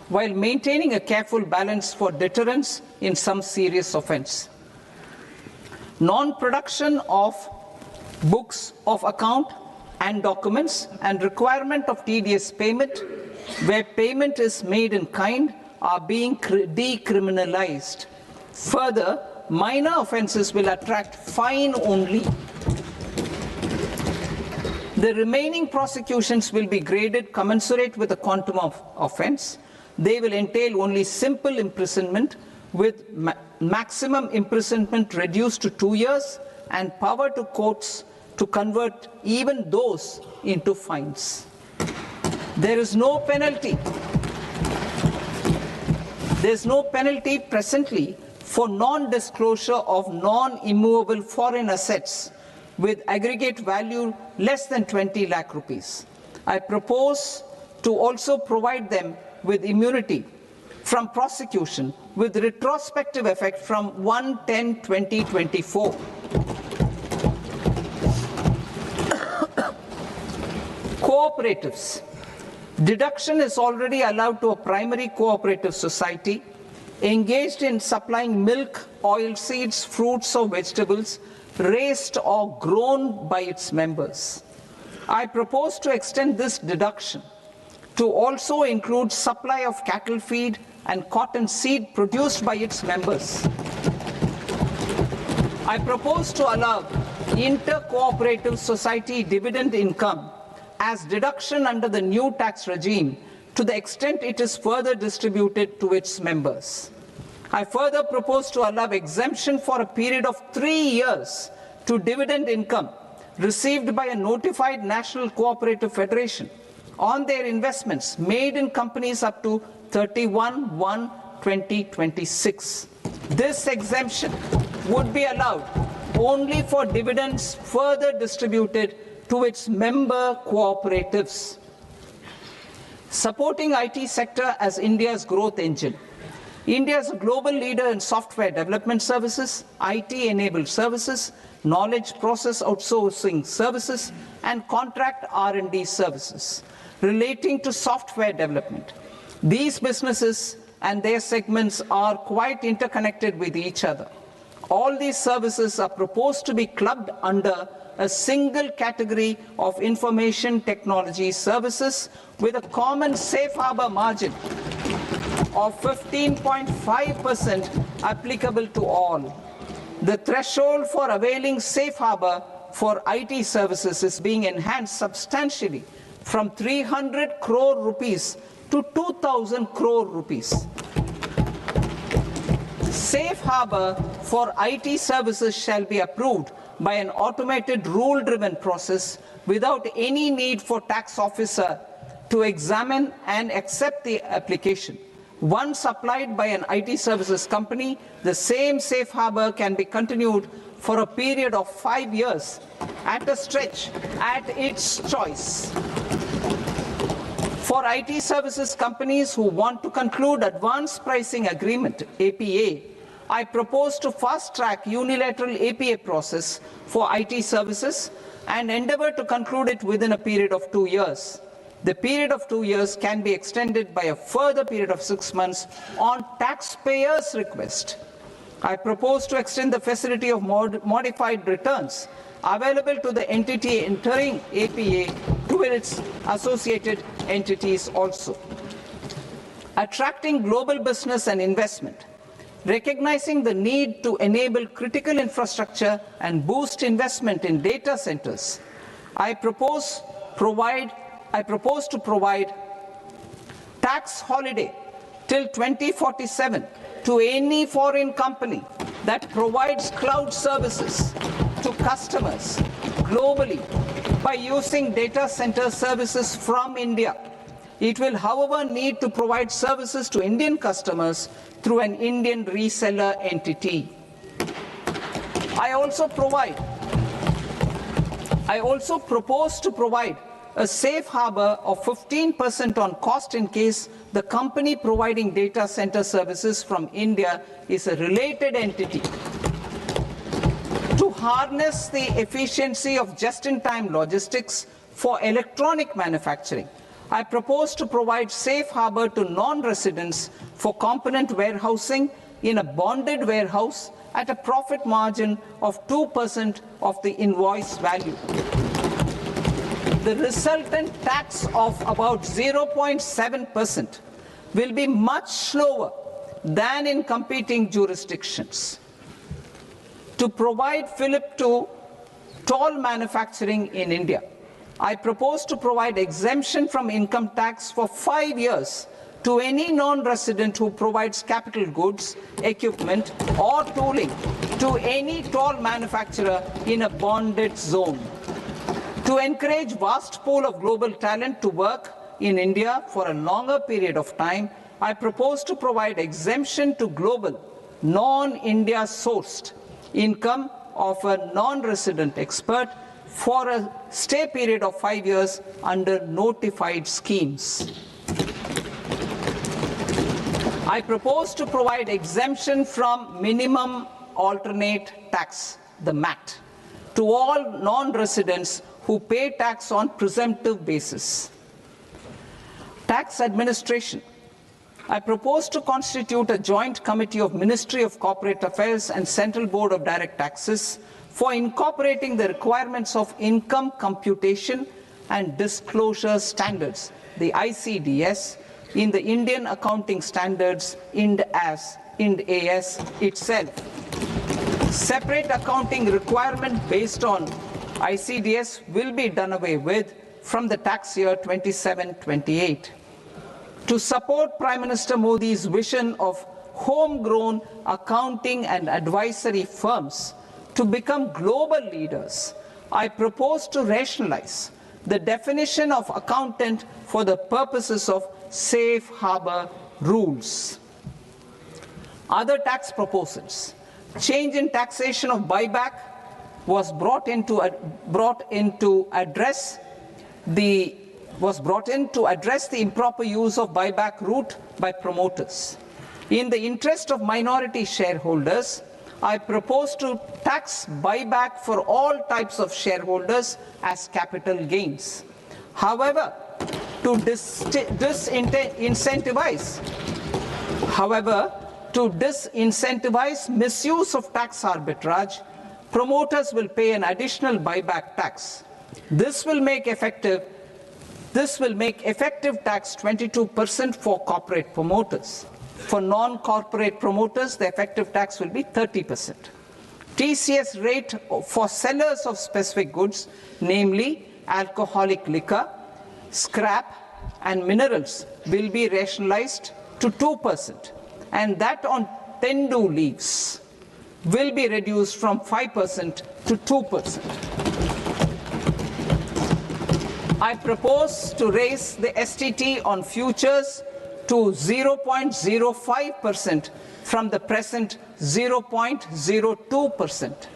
C: while maintaining a careful balance for deterrence in some serious offence. Non-production of books of account and documents and requirement of TDS payment where payment is made in kind are being decriminalized. Further, minor offences will attract fine only. The remaining prosecutions will be graded commensurate with the quantum of offence. They will entail only simple imprisonment with maximum imprisonment reduced to 2 years and power to courts to convert even those into fines. There is no penalty. There is no penalty presently for non-disclosure of non-immovable foreign assets with aggregate value less than 20 lakh rupees. I propose to also provide them with immunity from prosecution with retrospective effect from 1/10/2024. Cooperatives. Deduction is already allowed to a primary cooperative society engaged in supplying milk, oilseeds, fruits or vegetables raised or grown by its members. I propose to extend this deduction to also include supply of cattle feed and cotton seed produced by its members. I propose to allow inter-cooperative society dividend income as deduction under the new tax regime to the extent it is further distributed to its members. I further propose to allow exemption for a period of 3 years to dividend income received by a notified national cooperative federation on their investments made in companies up to 31/1/2026. This exemption would be allowed only for dividends further distributed to its member cooperatives. Supporting IT sector as India's growth engine. India is a global leader in software development services, IT-enabled services, knowledge process outsourcing services, and contract R&D services relating to software development. These businesses and their segments are quite interconnected with each other. All these services are proposed to be clubbed under a single category of information technology services with a common safe harbor margin of 15.5% applicable to all. The threshold for availing safe harbor for IT services is being enhanced substantially from 300 crore rupees to 2,000 crore rupees. Safe harbor for IT services shall be approved by an automated rule-driven process without any need for tax officer to examine and accept the application. Once applied by an IT services company, the same safe harbor can be continued for a period of 5 years at a stretch at its choice. For IT services companies who want to conclude advanced pricing agreement, APA, I propose to fast-track unilateral APA process for IT services and endeavor to conclude it within a period of 2 years. The period of 2 years can be extended by a further period of 6 months on taxpayers' request. I propose to extend the facility of modified returns available to the entity entering APA to its associated entities also. Attracting global business and investment. Recognizing the need to enable critical infrastructure and boost investment in data centers, I propose to provide tax holiday till 2047 to any foreign company that provides cloud services to customers globally by using data center services from India. It will, however, need to provide services to Indian customers through an Indian reseller entity. I also propose to provide a safe harbor of 15% on cost in case the company providing data center services from India is a related entity. To harness the efficiency of just-in-time logistics for electronic manufacturing, I propose to provide safe harbor to non-residents for component warehousing in a bonded warehouse at a profit margin of 2% of the invoice value. The resultant tax of about 0.7% will be much lower than in competing jurisdictions. To provide fillip to toll manufacturing in India, I propose to provide exemption from income tax for 5 years to any non-resident who provides capital goods, equipment, or tooling to any toll manufacturer in a bonded zone. To encourage vast pool of global talent to work in India for a longer period of time, I propose to provide exemption to global, non-India sourced income of a non-resident expert for a stay period of 5 years under notified schemes. I propose to provide exemption from minimum alternate tax, the MAT, to all non-residents who pay tax on presumptive basis. Tax administration. I propose to constitute a joint committee of Ministry of Corporate Affairs and Central Board of Direct Taxes for incorporating the requirements of income computation and disclosure standards, the ICDS, in the Indian Accounting Standards, Ind AS itself. Separate accounting requirement based on ICDS will be done away with from the tax year 27-28. To support Prime Minister Modi's vision of homegrown accounting and advisory firms to become global leaders, I propose to rationalize the definition of accountant for the purposes of safe harbor rules. Other tax proposals. Change in taxation of buyback was brought in to address the improper use of buyback route by promoters. In the interest of minority shareholders, I propose to tax buyback for all types of shareholders as capital gains. However, to disincentivize misuse of tax arbitrage, promoters will pay an additional buyback tax. This will make effective tax 22% for corporate promoters. For non-corporate promoters, the effective tax will be 30%. TCS rate for sellers of specific goods, namely alcoholic liquor, scrap, and minerals, will be rationalized to 2%, and that on tendu leaves will be reduced from 5% to 2%. I propose to raise the STT on futures to 0.05% from the present 0.02%.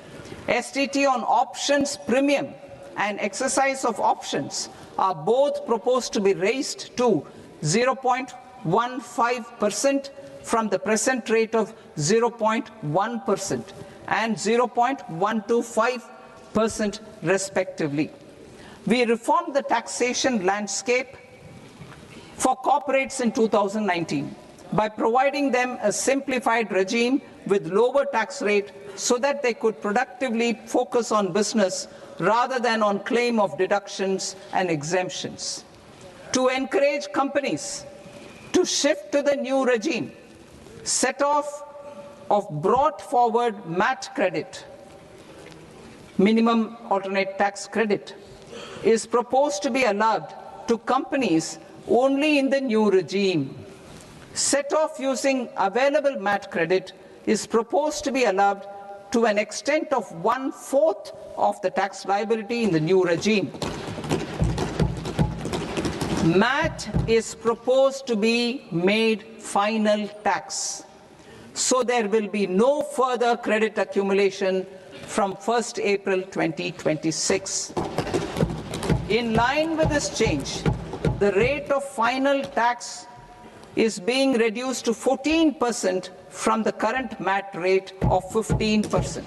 C: STT on options premium and exercise of options are both proposed to be raised to 0.15% from the present rate of 0.1% and 0.125% respectively. We reformed the taxation landscape for corporates in 2019 by providing them a simplified regime with lower tax rate so that they could productively focus on business rather than on claim of deductions and exemptions. To encourage companies to shift to the new regime, set off of brought forward MAT credit, minimum alternate tax credit, is proposed to be allowed to companies only in the new regime. Set off using available MAT credit is proposed to be allowed to an extent of 1/4 of the tax liability in the new regime. MAT is proposed to be made final tax, so there will be no further credit accumulation from 1st April 2026. In line with this change, the rate of final tax is being reduced to 14% from the current MAT rate of 15%.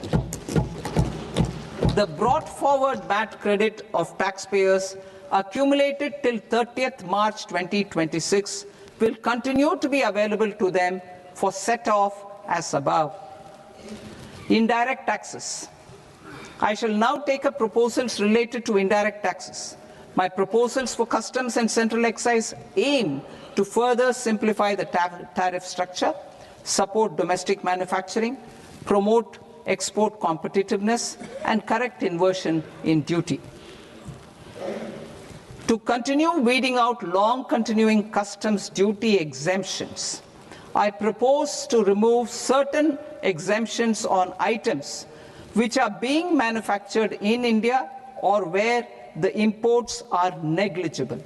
C: The brought forward MAT credit of taxpayers accumulated till 30th March 2026 will continue to be available to them for set-off as above. Indirect taxes. I shall now take up proposals related to indirect taxes. My proposals for customs and central excise aim to further simplify the tariff structure, support domestic manufacturing, promote export competitiveness, and correct inversion in duty. To continue weeding out long continuing customs duty exemptions, I propose to remove certain exemptions on items which are being manufactured in India or where the imports are negligible.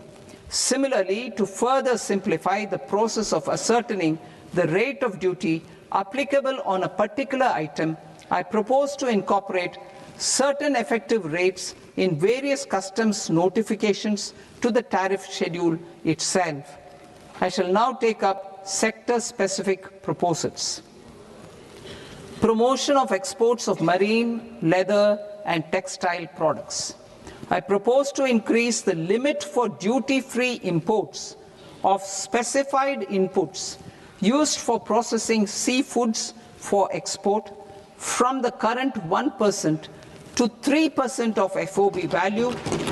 C: Similarly, to further simplify the process of ascertaining the rate of duty applicable on a particular item, I propose to incorporate certain effective rates in various customs notifications to the tariff schedule itself. I shall now take up sector-specific proposals. Promotion of exports of marine, leather, and textile products. I propose to increase the limit for duty-free imports of specified inputs used for processing seafoods for export from the current 1% to 3% of FOB value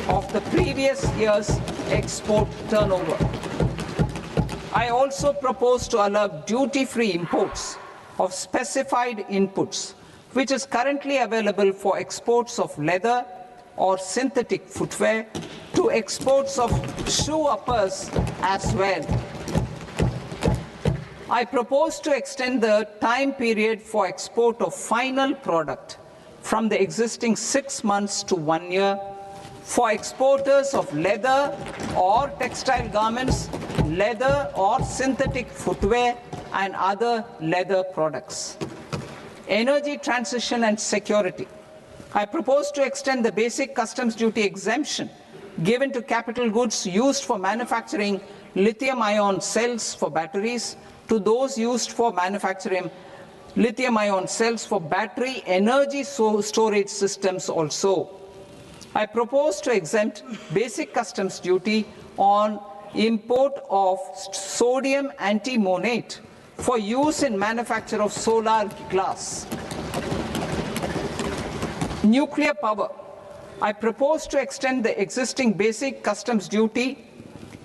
C: of the previous year's export turnover. I also propose to allow duty-free imports of specified inputs, which is currently available for exports of leather or synthetic footwear, to exports of shoe uppers as well. I propose to extend the time period for export of final product from the existing 6 months to 1 year for exporters of leather or textile garments, leather or synthetic footwear, and other leather products. Energy transition and security. I propose to extend the basic customs duty exemption given to capital goods used for manufacturing lithium-ion cells for batteries to those used for manufacturing lithium-ion cells for battery energy storage systems also. I propose to exempt basic customs duty on import of sodium antimonate for use in manufacture of solar glass. Nuclear power. I propose to extend the existing basic customs duty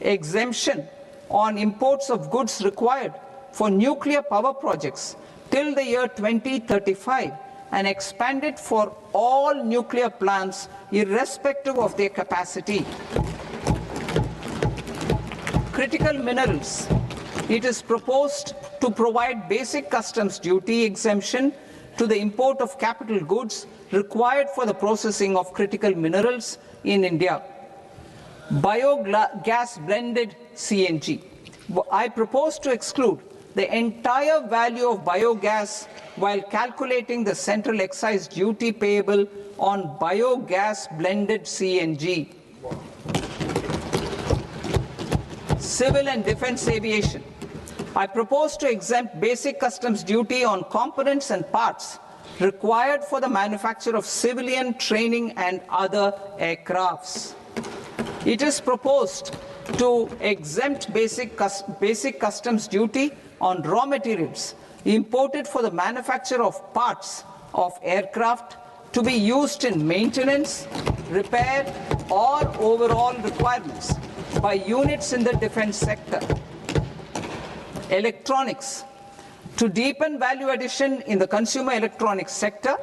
C: exemption on imports of goods required for nuclear power projects till the year 2035 and expand it for all nuclear plants irrespective of their capacity. Critical minerals. It is proposed to provide basic customs duty exemption to the import of capital goods required for the processing of critical minerals in India. Biogas blended CNG. I propose to exclude the entire value of biogas while calculating the central excise duty payable on biogas blended CNG. Civil and defense aviation. I propose to exempt basic customs duty on components and parts required for the manufacture of civilian training and other aircrafts. It is proposed to exempt basic customs duty on raw materials imported for the manufacture of parts of aircraft to be used in maintenance, repair, or overall requirements by units in the defense sector. Electronics. To deepen value addition in the consumer electronics sector,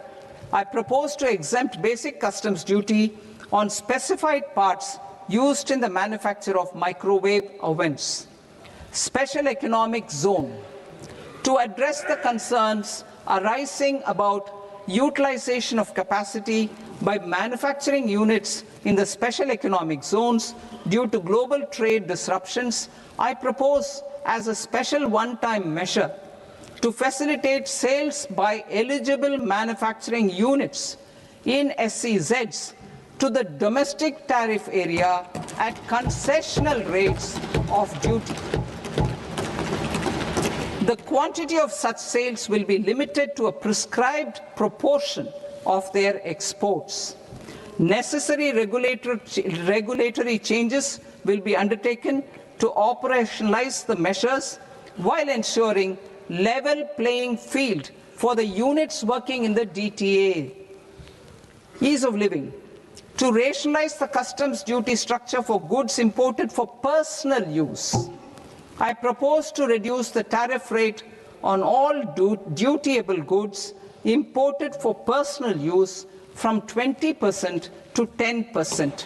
C: I propose to exempt basic customs duty on specified parts used in the manufacture of microwave ovens. Special economic zone. To address the concerns arising about utilization of capacity by manufacturing units in the special economic zones due to global trade disruptions, I propose as a special one-time measure to facilitate sales by eligible manufacturing units in SEZs to the domestic tariff area at concessional rates of duty. The quantity of such sales will be limited to a prescribed proportion of their exports. Necessary regulatory changes will be undertaken to operationalize the measures while ensuring level playing field for the units working in the DTA. Ease of living. To rationalize the customs duty structure for goods imported for personal use, I propose to reduce the tariff rate on all dutiable goods imported for personal use from 20% to 10%.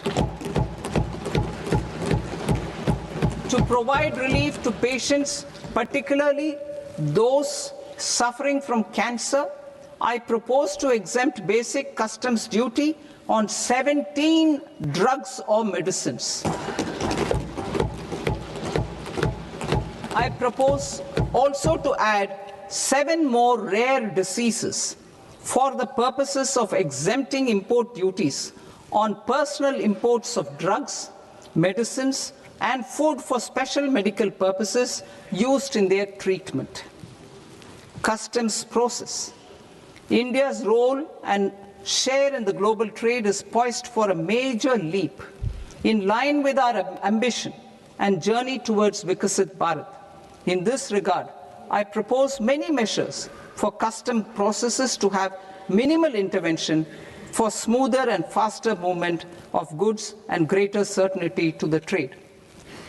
C: To provide relief to patients, particularly those suffering from cancer, I propose to exempt basic customs duty on 17 drugs or medicines. I propose also to add 7 more rare diseases for the purposes of exempting import duties on personal imports of drugs, medicines, and food for special medical purposes used in their treatment. Customs process. India's role and share in the global trade is poised for a major leap in line with our ambition and journey towards Vikasit Bharat. In this regard, I propose many measures for custom processes to have minimal intervention for smoother and faster movement of goods and greater certainty to the trade.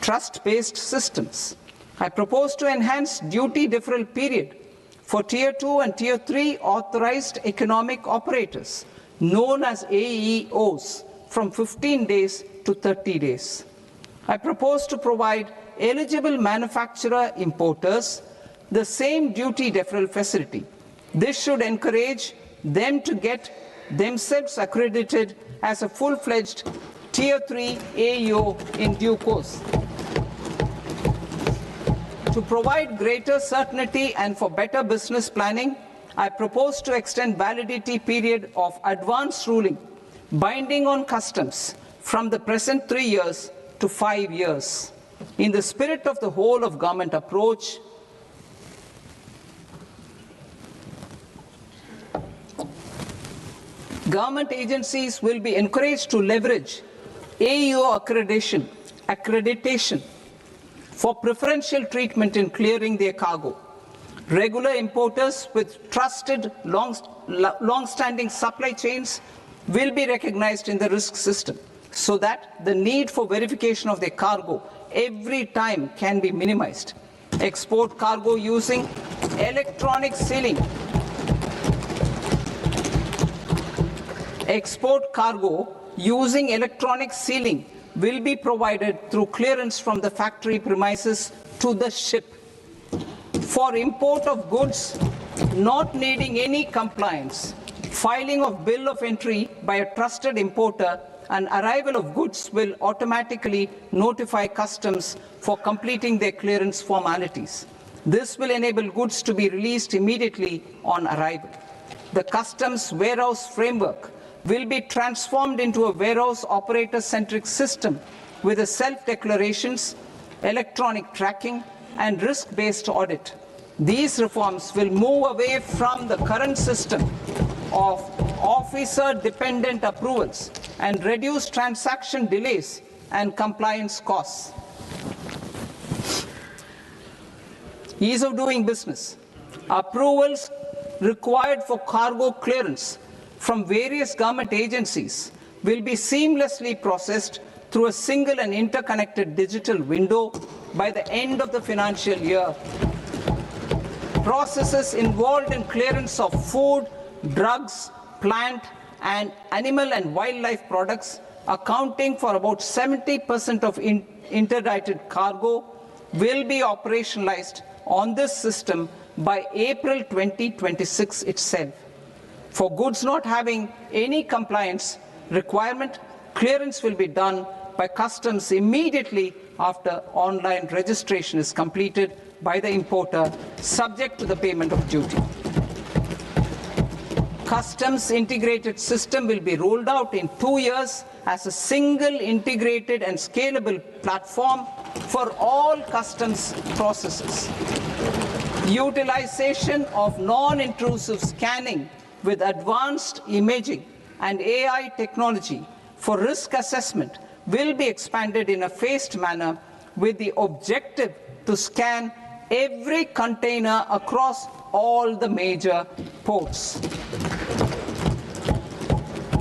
C: Trust-based systems. I propose to enhance duty deferral period for Tier 2 and Tier 3 authorized economic operators, known as AEOs, from 15 days to 30 days. I propose to provide eligible manufacturer importers the same duty deferral facility. This should encourage them to get themselves accredited as a full-fledged Tier 3 AEO in due course. To provide greater certainty and for better business planning, I propose to extend validity period of advance ruling binding on customs from the present 3 years to 5 years. In the spirit of the whole of government approach, government agencies will be encouraged to leverage AEO accreditation for preferential treatment in clearing their cargo. Regular importers with trusted long-standing supply chains will be recognized in the risk system so that the need for verification of their cargo every time can be minimized. Export cargo using electronic sealing. Export cargo using electronic sealing will be provided through clearance from the factory premises to the ship. For import of goods not needing any compliance, filing of bill of entry by a trusted importer and arrival of goods will automatically notify customs for completing their clearance formalities. This will enable goods to be released immediately on arrival. The customs warehouse framework will be transformed into a warehouse operator-centric system with a self-declarations, electronic tracking, and risk-based audit. These reforms will move away from the current system of officer-dependent approvals and reduce transaction delays and compliance costs. Ease of doing business. Approvals required for cargo clearance from various government agencies will be seamlessly processed through a single and interconnected digital window by the end of the financial year. Processes involved in clearance of food, drugs, plant, and animal and wildlife products, accounting for about 70% of interdicted cargo, will be operationalized on this system by April 2026 itself. For goods not having any compliance requirement, clearance will be done by customs immediately after online registration is completed by the importer, subject to the payment of duty. customs integrated system will be rolled out in 2 years as a single integrated and scalable platform for all customs processes. Utilization of non-intrusive scanning with advanced imaging and AI technology for risk assessment will be expanded in a phased manner with the objective to scan every container across all the major ports.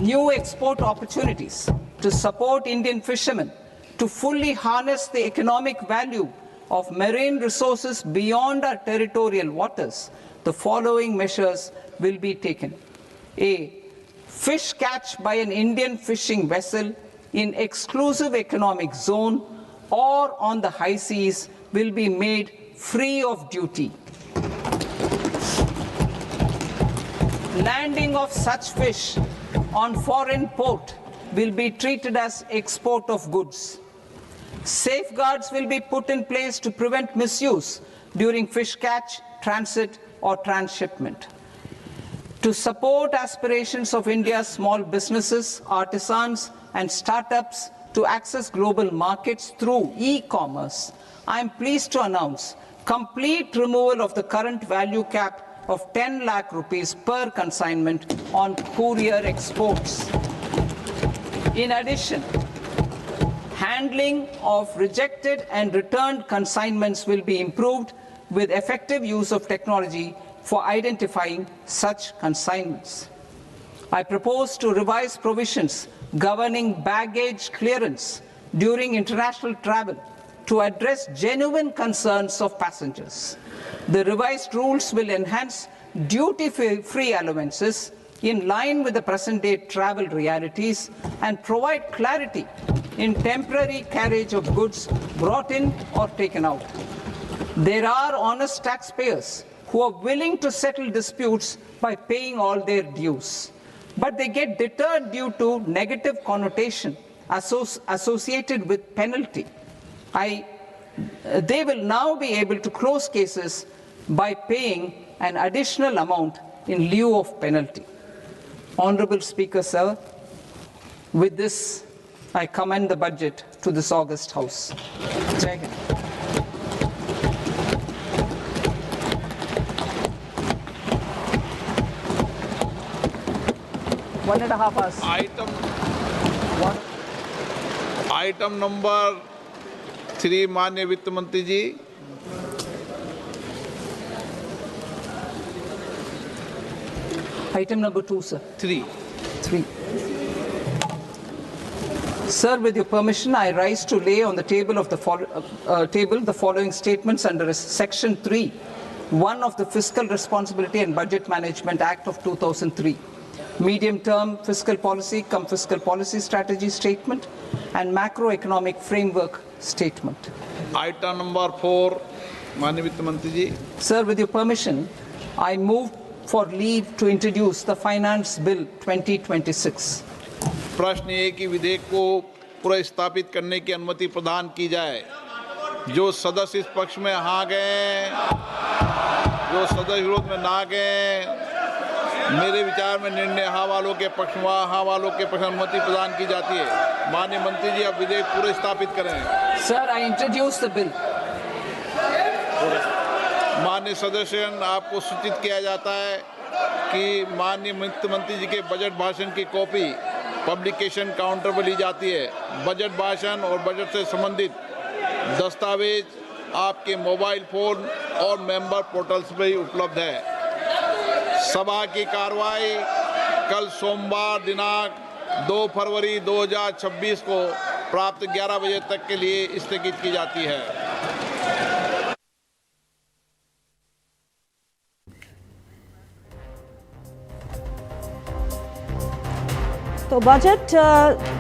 C: New export opportunities to support Indian fishermen to fully harness the economic value of marine resources beyond our territorial waters. The following measures will be taken. A. Fish catch by an Indian fishing vessel in exclusive economic zone or on the high seas will be made free of duty. Landing of such fish on foreign port will be treated as export of goods. Safeguards will be put in place to prevent misuse during fish catch, transit, or transshipment. To support aspirations of India's small businesses, artisans, and startups to access global markets through e-commerce, I am pleased to announce complete removal of the current value cap of 10 lakh rupees per consignment on courier exports. In addition, handling of rejected and returned consignments will be improved with effective use of technology for identifying such consignments. I propose to revise provisions governing baggage clearance during international travel to address genuine concerns of passengers. The revised rules will enhance duty-free allowances in line with the present-day travel realities and provide clarity in temporary carriage of goods brought in or taken out. There are honest taxpayers who are willing to settle disputes by paying all their dues, but they get deterred due to negative connotation associated with penalty. They will now be able to close cases by paying an additional amount in lieu of penalty. Honorable Speaker, sir, with this, I commend the budget to this august House. Jai Hind. One and a half hours.
D: Item number 3 माननीय वित्त मंत्री जी।
C: Item number 2, sir.
D: 3.
C: Sir, with your permission, I rise to lay on the table of the following statements under Section 3, 1 of the Fiscal Responsibility and Budget Management Act of 2003. Medium-term fiscal policy cum fiscal policy strategy statement and macroeconomic framework statement.
D: Item number 4 माननीय वित्त मंत्री जी।
C: Sir, with your permission, I move for leave to introduce the Finance Bill 2026.
D: प्रश्न ये कि विधेयक को पुनर्स्थापित करने की अनुमति प्रदान की जाए। जो सदस्य इस पक्ष में हाँ गए, जो सदस्य विरोध में ना गए, मेरे विचार में निर्णय हाँ वालों के पक्ष में, हाँ वालों के पक्ष में अनुमति प्रदान की जाती है। माननीय मंत्री जी, अब विधेयक पूरे स्थापित करें।
C: Sir, I introduce the bill.
D: माननीय सदस्यगण, आपको सूचित किया जाता है कि माननीय वित्त मंत्री जी के बजट भाषण की कॉपी पब्लिकेशन काउंटर पर ली जाती है। बजट भाषण और बजट से संबंधित दस्तावेज आपके मोबाइल फोन और मेंबर पोर्टल्स पर ही उपलब्ध है। सभा की कार्रवाई कल सोमवार दिनांक 2 फरवरी 2026 को प्राप्त 11 बजे तक के लिए स्थगित की जाती है।
A: तो बजट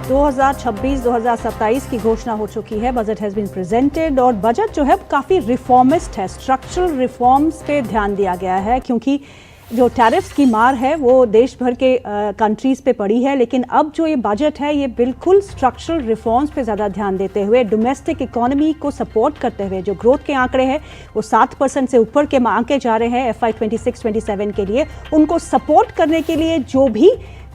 A: 2026-2027 की घोषणा हो चुकी है। बजट हैज़ बीन प्रेजेंटेड और बजट जो है काफ़ी रिफॉर्मिस्ट है। स्ट्रक्चरल रिफॉर्म्स पे ध्यान दिया गया है क्योंकि जो टैरिफ्स की मार है वो देश भर के कंट्रीज़ पे पड़ी है, लेकिन अब जो ये बजट है ये बिल्कुल स्ट्रक्चरल रिफॉर्म्स पे ज़्यादा ध्यान देते हुए, डोमेस्टिक इकोनॉमी को सपोर्ट करते हुए, जो ग्रोथ के आंकड़े हैं वो 7% से ऊपर के आंके जा रहे हैं FY 26-27 के लिए, उनको सपोर्ट करने के लिए जो भी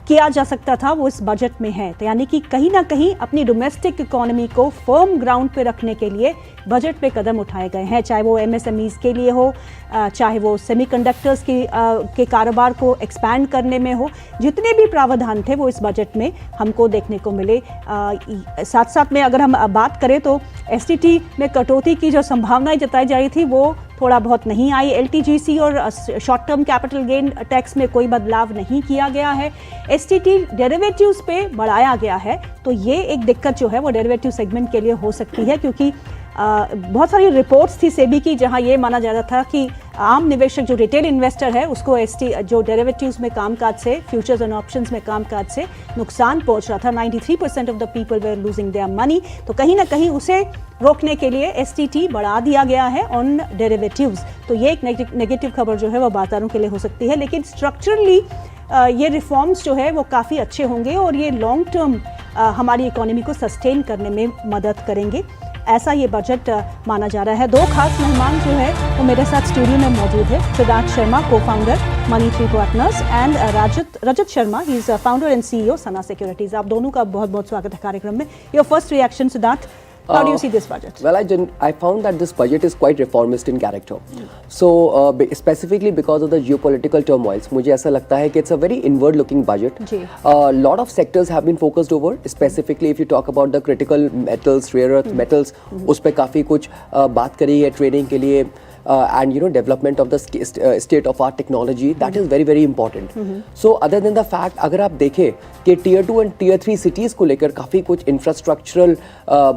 A: किया जा सकता था वो इस बजट में है। तो यानी कि कहीं ना कहीं अपनी डोमेस्टिक इकोनॉमी को फर्म ग्राउंड पे रखने के लिए बजट पे कदम उठाए गए हैं, चाहे वो MSMEs के लिए हो, चाहे वो सेमीकंडक्टर्स के कारोबार को एक्सपैंड करने में हो। जितने भी प्रावधान थे वो इस बजट में हमको देखने को मिले। साथ साथ में अगर हम बात करें तो STT में कटौती की जो संभावनाएं जताई जा रही थी वो थोड़ा बहुत नहीं आई। LTGC और short term capital gain tax में कोई बदलाव नहीं किया गया है। STT डेरिवेटिव्स पे बढ़ाया गया है, तो ये एक दिक्कत जो है वो डेरिवेटिव सेगमेंट के लिए हो सकती है, क्योंकि बहुत सारी रिपोर्ट्स थी सेबी की जहां ये माना जा रहा था कि आम निवेशक जो रिटेल इन्वेस्टर है उसको जो डेरिवेटिव्स में कामकाज से, फ्यूचर्स एंड ऑप्शंस में कामकाज से नुकसान पहुंच रहा था। 93% of the people were losing their money. तो कहीं ना कहीं उसे रोकने के लिए STT बढ़ा दिया गया है ऑन डेरिवेटिव्स। तो ये एक नेगेटिव खबर जो है वो बाजारों के लिए हो सकती है, लेकिन स्ट्रक्चरली ये रिफॉर्म्स जो है वो काफ़ी अच्छे होंगे और ये लॉन्ग टर्म हमारी इकोनॉमी को सस्टेन करने में मदद करेंगे, ऐसा ये बजट माना जा रहा है। दो खास मेहमान जो है वो मेरे साथ स्टूडियो में मौजूद है। Siddharth Sharma, cofounder money tree partners, and Rajat Sharma, he is founder and CEO Sana securities. आप दोनों का बहुत बहुत स्वागत है कार्यक्रम में। Your first reaction Siddharth, how do you see this budget?
B: Well, I found that this budget is quite reformist in character. So specifically because of the geopolitical turmoils, मुझे ऐसा लगता है कि it's a very inward looking budget. Lot of sectors have been focused over, specifically if you talk about the critical metals, rare earth metals, उस पे काफ़ी कुछ बात करी है ट्रेडिंग के लिए, and development of the state of our technology, that is very very important. So other than the fact, अगर आप देखें कि Tier 2 and Tier 3 cities को लेकर काफ़ी कुछ infrastructural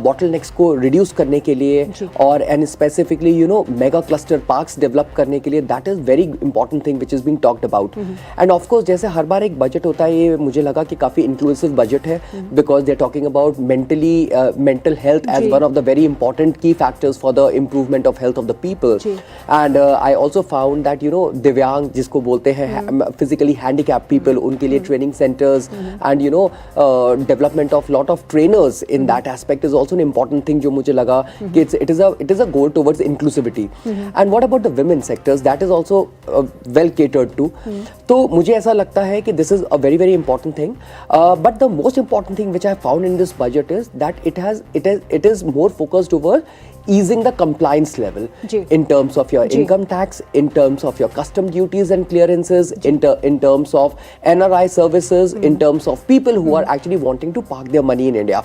B: bottlenecks को reduce करने के लिए और and specifically mega cluster parks develop करने के लिए, that is very important thing which is being talked about. And of course जैसे हर बार एक budget होता है, ये मुझे लगा कि काफ़ी inclusive budget है, because they are talking about mental health as one of the very important key factors for the improvement of health of the people. And I also found that दिव्यांग जिसको बोलते हैं physically handicapped people, उनके लिए training centers and development of lot of trainers in that aspect is also an important thing जो मुझे लगा कि it is a goal towards inclusivity. And what about the women sectors, that is also well catered to. तो मुझे ऐसा लगता है कि this is a very very important thing, but the most important thing which I found in this budget is that it is more focused over easing the compliance level in terms of your income tax, in terms of your custom duties and clearances, in terms of NRI services, in terms of people who are actually wanting to park their money in India.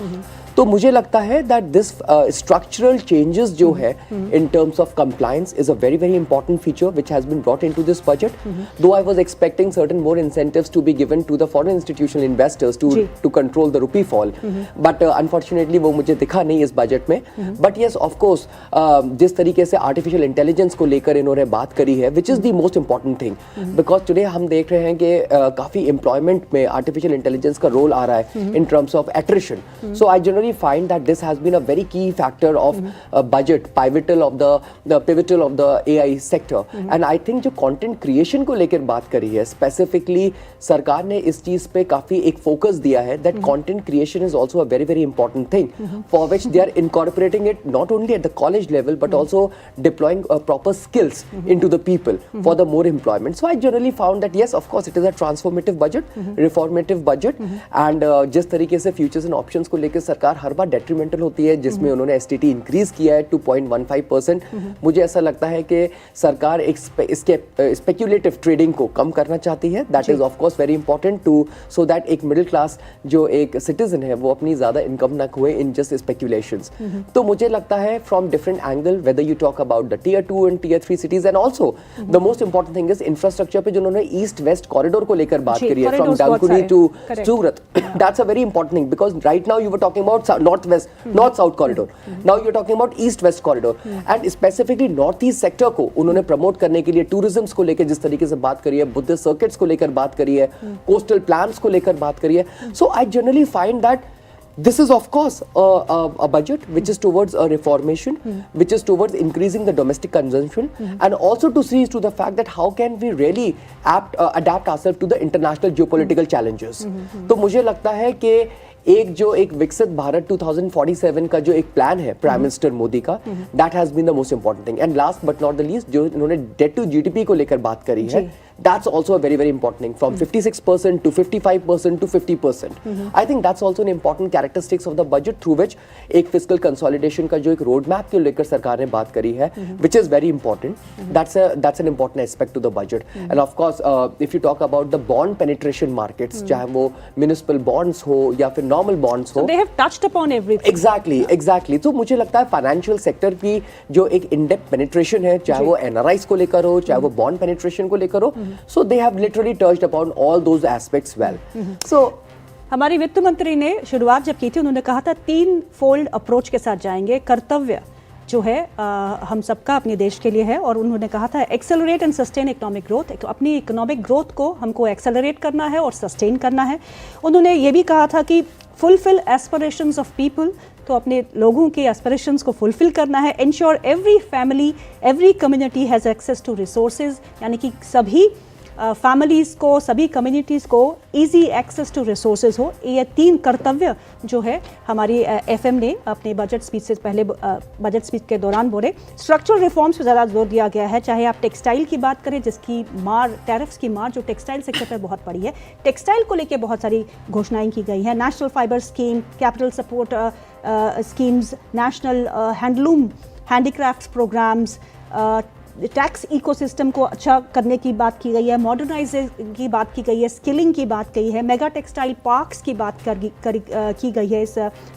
B: तो मुझे लगता है that this structural changes जो है in terms of compliance is a very very important feature which has been brought into this budget. Though I was expecting certain more incentives to be given to the foreign institutional investors to control the rupee fall, but unfortunately वो मुझे दिखा नहीं इस budget में. But yes, of course जिस तरीके से artificial intelligence को लेकर इन्होंने बात करी है, which is the most important thing, because today हम देख रहे हैं कि काफ़ी employment में artificial intelligence का रोल आ रहा है in terms of attrition. So I generally find that this has been a very key factor of budget, pivotal of the AI sector. And I think जो content creation को लेकर बात करी है, specifically सरकार ने इस चीज़ पे काफ़ी एक focus दिया है that content creation is also a very very important thing, for which they are incorporating it not only at the college level but also deploying proper skills into the people for the more employment. So I generally found that yes, of course it is a transformative budget, reformative budget, and जिस तरीके से futures and options को लेकर सरकार हर बार detrimental होती है, जिसमें उन्होंने STT इंक्रीज किया है 2.15%. मुझे ऐसा लगता है कि सरकार इसके स्पेक्यूलेटिव ट्रेडिंग को कम करना चाहती है. That is of course very important to so that एक मिडिल क्लास जो एक सिटीजन है वो अपनी ज्यादा इनकम ना खोए इन जस्ट स्पेक्यूलेशंस. तो मुझे लगता है from different angle, whether you talk about the Tier 2 and Tier 3 cities, and also the most important thing is infrastructure पे जो उन्होंने ईस्ट वेस्ट कॉरिडोर को लेकर बात करी है, from Dankuni to Surat. That's a very important thing, because right now you were talking about north south corridor, now you're talking about east west corridor, and specifically north east sector को उन्होंने promote करने के लिए टूरिज्म को लेकर जिस तरीके से बात करी है, बुद्धिस्ट सर्किट्स को लेकर बात करी है, कोस्टल प्लान्स को लेकर बात करी है. So I generally find that This is of course a budget which is towards a reformation, which is towards increasing the domestic consumption, and also to see to the fact that how can we really adapt ourselves to the international geopolitical challenges. तो मुझे लगता है कि एक विकसित भारत 2047 का जो एक प्लान है प्राइम मिनिस्टर मोदी का, that has been the most important thing. And last but not the least, जो इन्होंने डेट टू जीडीपी को लेकर बात करी है, that's also a very very important thing, from 56% to 55% to 50%. I think that's also an important characteristics of the budget through which एक fiscal consolidation का जो एक road map के लेकर सरकार ने बात करी है, which is very important. That's an important aspect to the budget. And of course if you talk about the bond penetration markets, चाहे वो municipal bonds हो या फिर normal bonds हो,
A: so they have touched upon everything.
B: exactly. तो मुझे लगता है financial sector की जो एक in-depth penetration है, चाहे वो NRIs को लेकर हो, चाहे वो bond penetration को लेकर हो, so they have literally touched upon all those aspects well. So
A: हमारी वित्त मंत्री ने शुरुआत जब की थी, उन्होंने कहा था 3 फोल्ड अप्रोच के साथ जाएंगे. कर्तव्य जो है हम सबका अपने देश के लिए है, और उन्होंने कहा था accelerate and sustain economic growth. तो अपनी इकोनॉमिक ग्रोथ को हमको एक्सेलरेट करना है और सस्टेन करना है. उन्होंने ये भी कहा था कि फुलफिल एस्पिरेशंस ऑफ पीपल, तो अपने लोगों के एस्पिरेशंस को फुलफिल करना है. Ensure every family every community has access to resources, यानी कि सभी फैमिलीज़ को, सभी कम्युनिटीज़ को इजी एक्सेस टू रिसोर्सेज हो. ये 3 कर्तव्य जो है हमारी एफएम ने अपने बजट स्पीच से पहले बजट स्पीच के दौरान बोले. स्ट्रक्चरल रिफॉर्म्स पर ज़्यादा जोर दिया गया है, चाहे आप टेक्सटाइल की बात करें जिसकी मार, टैरिफ्स की मार जो टेक्सटाइल सेक्टर पर बहुत पड़ी है. टेक्सटाइल को लेकर बहुत सारी घोषणाएं की गई हैं. National fibre scheme, capital support schemes, national handloom handicrafts programmes, tax ecosystem को अच्छा करने की बात की गई है, मॉडर्नाइजेशन की बात की गई है, स्किलिंग की बात की है, मेगा टेक्सटाइल पार्क्स की बात की गई है इस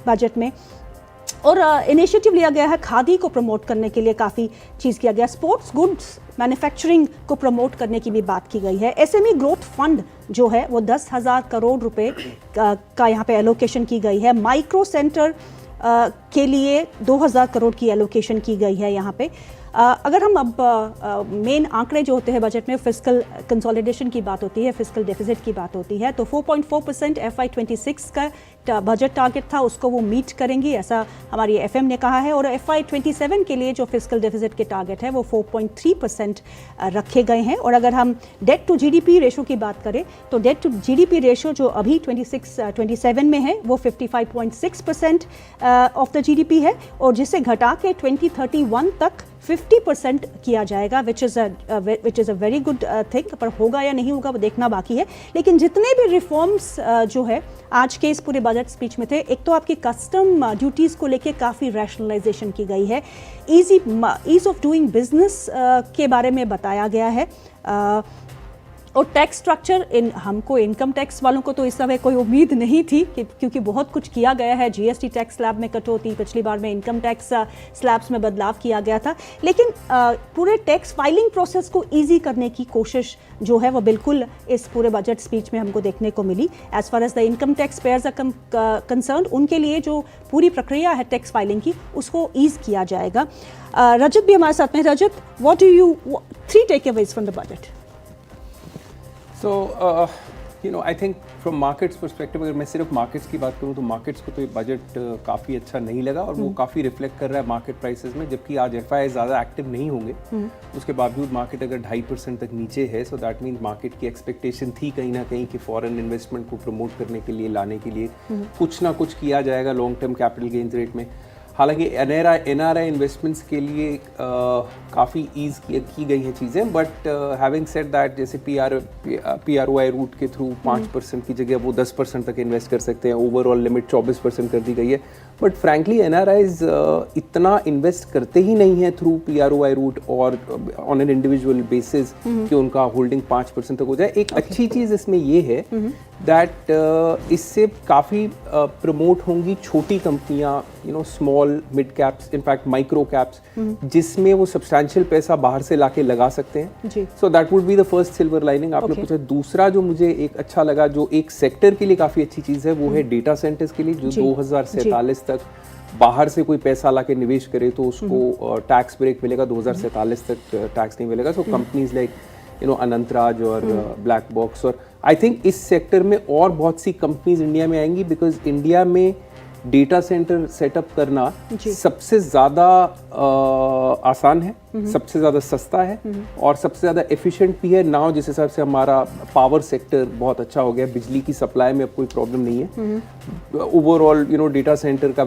A: बजट में. और इनिशिएटिव लिया गया है खादी को प्रमोट करने के लिए, काफ़ी चीज़ किया गया. स्पोर्ट्स गुड्स मैन्युफैक्चरिंग को प्रमोट करने की भी बात की गई है. एसएमई ग्रोथ फंड जो है वो 10,000 करोड़ रुपए का यहाँ पे एलोकेशन की गई है. माइक्रो सेंटर के लिए 2,000 करोड़ की एलोकेशन की गई है यहाँ पे. अगर हम अब मेन आंकड़े जो होते हैं बजट में, फिस्कल कंसोलिडेशन की बात होती है, फिस्कल डेफिसिट की बात होती है, तो 4.4% FY26 का बजट टारगेट था, उसको वो मीट करेंगी, ऐसा हमारी एफएम ने कहा है. और FY27 के लिए जो फिस्कल डेफिसिट के टारगेट है वो 4.3% रखे गए हैं. और अगर हम डेट टू जीडीपी रेशो की बात करें तो डेट टू जीडीपी रेशो जो अभी 26-27 में है वो 55.6% ऑफ द जीडीपी है, और जिसे घटा के 2031 तक 50% किया जाएगा, which is a very good thing. पर होगा या नहीं होगा वो देखना बाकी है. लेकिन जितने भी रिफॉर्म्स जो है आज के इस पूरे बजट स्पीच में थे, एक तो आपकी कस्टम ड्यूटीज़ को लेके काफ़ी रैशनलाइजेशन की गई है, ईज ऑफ डूइंग बिजनेस के बारे में बताया गया है. और टैक्स स्ट्रक्चर, हमको इनकम टैक्स वालों को तो इस समय कोई उम्मीद नहीं थी क्योंकि बहुत कुछ किया गया है. जीएसटी टैक्स स्लैब में कटौती, पिछली बार में इनकम टैक्स स्लैब्स में बदलाव किया गया था, लेकिन पूरे टैक्स फाइलिंग प्रोसेस को ईजी करने की कोशिश जो है वो बिल्कुल इस पूरे बजट स्पीच में हमको देखने को मिली. As far as the income tax payers are concerned, उनके लिए जो पूरी प्रक्रिया है टैक्स फाइलिंग की उसको ईज किया जाएगा. रजत भी हमारे साथ में. Rajat, what do you 3 takeaways from the budget?
E: So, I think from markets perspective, अगर मैं सिर्फ markets की बात करूँ तो markets को तो ये बजट काफ़ी अच्छा नहीं लगा, और वो काफ़ी रिफ्लेक्ट कर रहा है मार्केट प्राइसेस में. जबकि आज FII ज़्यादा एक्टिव नहीं होंगे, उसके बावजूद मार्केट अगर 2.5% तक नीचे है, सो दैट मीन्स मार्केट की एक्सपेक्टेशन थी कहीं ना कहीं कि फॉरेन इन्वेस्टमेंट को प्रमोट करने के लिए, लाने के लिए कुछ ना कुछ किया जाएगा long term capital gains rate में. हालांकि एनआरआई इन्वेस्टमेंट्स के लिए काफ़ी ईज की गई हैं चीज़ें, बट हैविंग सेड दैट जैसे पीआरओआई रूट के थ्रू 5% की जगह वो 10% तक इन्वेस्ट कर सकते हैं. ओवरऑल लिमिट 24% कर दी गई है. बट फ्रैंकली एनआरआईज इतना इन्वेस्ट करते ही नहीं है थ्रू पीआरओआई रूट और ऑन एन इंडिविजुअल बेसिस कि उनका होल्डिंग 5% तक हो जाए. एक अच्छी चीज़ इसमें ये है दैट इससे काफ़ी प्रमोट होंगी छोटी कंपनियां, small mid caps, in fact micro caps, जिसमें वो सब्सटैंशियल पैसा बाहर से लाके लगा सकते हैं. So that would be the first silver lining. आपने पूछा दूसरा जो मुझे एक अच्छा लगा, जो एक सेक्टर के लिए काफ़ी अच्छी चीज़ है, वो है डेटा सेंटर्स के लिए, जो 2047 तक बाहर से कोई पैसा लाके निवेश करे तो उसको टैक्स ब्रेक मिलेगा. 2047 तक टैक्स नहीं मिलेगा. सो कंपनीज लाइक अनंतराज और ब्लैक बॉक्स, और आई थिंक इस सेक्टर में और बहुत सी कंपनीज इंडिया में आएंगी, बिकॉज इंडिया में डेटा सेंटर सेटअप करना सबसे ज़्यादा आसान है, सबसे ज़्यादा सस्ता है और सबसे ज़्यादा एफिशिएंट भी है। नाउ जिस हिसाब से हमारा पावर सेक्टर बहुत अच्छा हो गया, बिजली की सप्लाई में अब कोई प्रॉब्लम नहीं है। ओवरऑल डेटा सेंटर का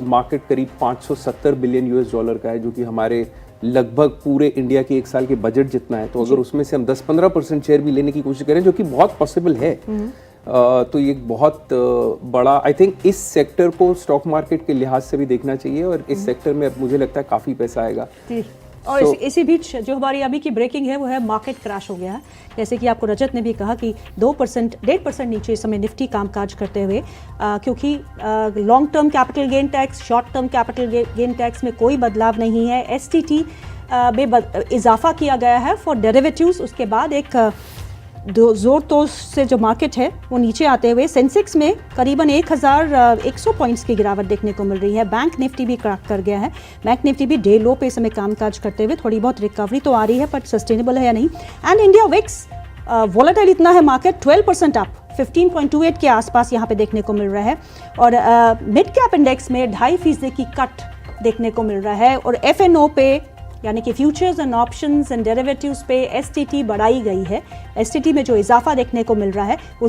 E: मार्केट करीब 570 बिलियन यूएस डॉलर का है, जो कि हमारे लगभग पूरे इंडिया के एक साल के बजट जितना है। तो अगर उसमें से हम 10-15% शेयर भी लेने की कोशिश करें, जो कि बहुत पॉसिबल है, तो ये बहुत बड़ा, आई थिंक इस सेक्टर को स्टॉक मार्केट के लिहाज से भी देखना चाहिए और इस सेक्टर में मुझे लगता है काफ़ी पैसा आएगा।
A: और इसी बीच जो हमारी अभी की ब्रेकिंग है वो है मार्केट क्रैश हो गया है। जैसे कि आपको रजत ने भी कहा कि 2% 1.5% नीचे इस समय निफ्टी कामकाज करते हुए, क्योंकि long term capital gain tax, short term capital gain tax में कोई बदलाव नहीं है। एसटीटी में इजाफा किया गया है फॉर डेरिवेटिव्स। उसके बाद एक जोर तोड़ से जो मार्केट है वो नीचे आते हुए सेंसेक्स में करीबन 1100 पॉइंट्स की गिरावट देखने को मिल रही है। बैंक निफ्टी भी क्रैक कर गया है। बैंक निफ्टी भी डे लो पे इस समय कामकाज करते हुए थोड़ी बहुत रिकवरी तो आ रही है, पर सस्टेनेबल है या नहीं। एंड इंडिया विक्स वोलेटाइल इतना है मार्केट, 12% अप, 15.28 के आसपास यहाँ पे देखने को मिल रहा है। और मिड कैप इंडेक्स में 2.5% की कट देखने को मिल रहा है। और FNO पे यानी कि futures and options and derivatives पे STT बढ़ाई गई है। STT में जो इजाफा देखने को मिल रहा है वो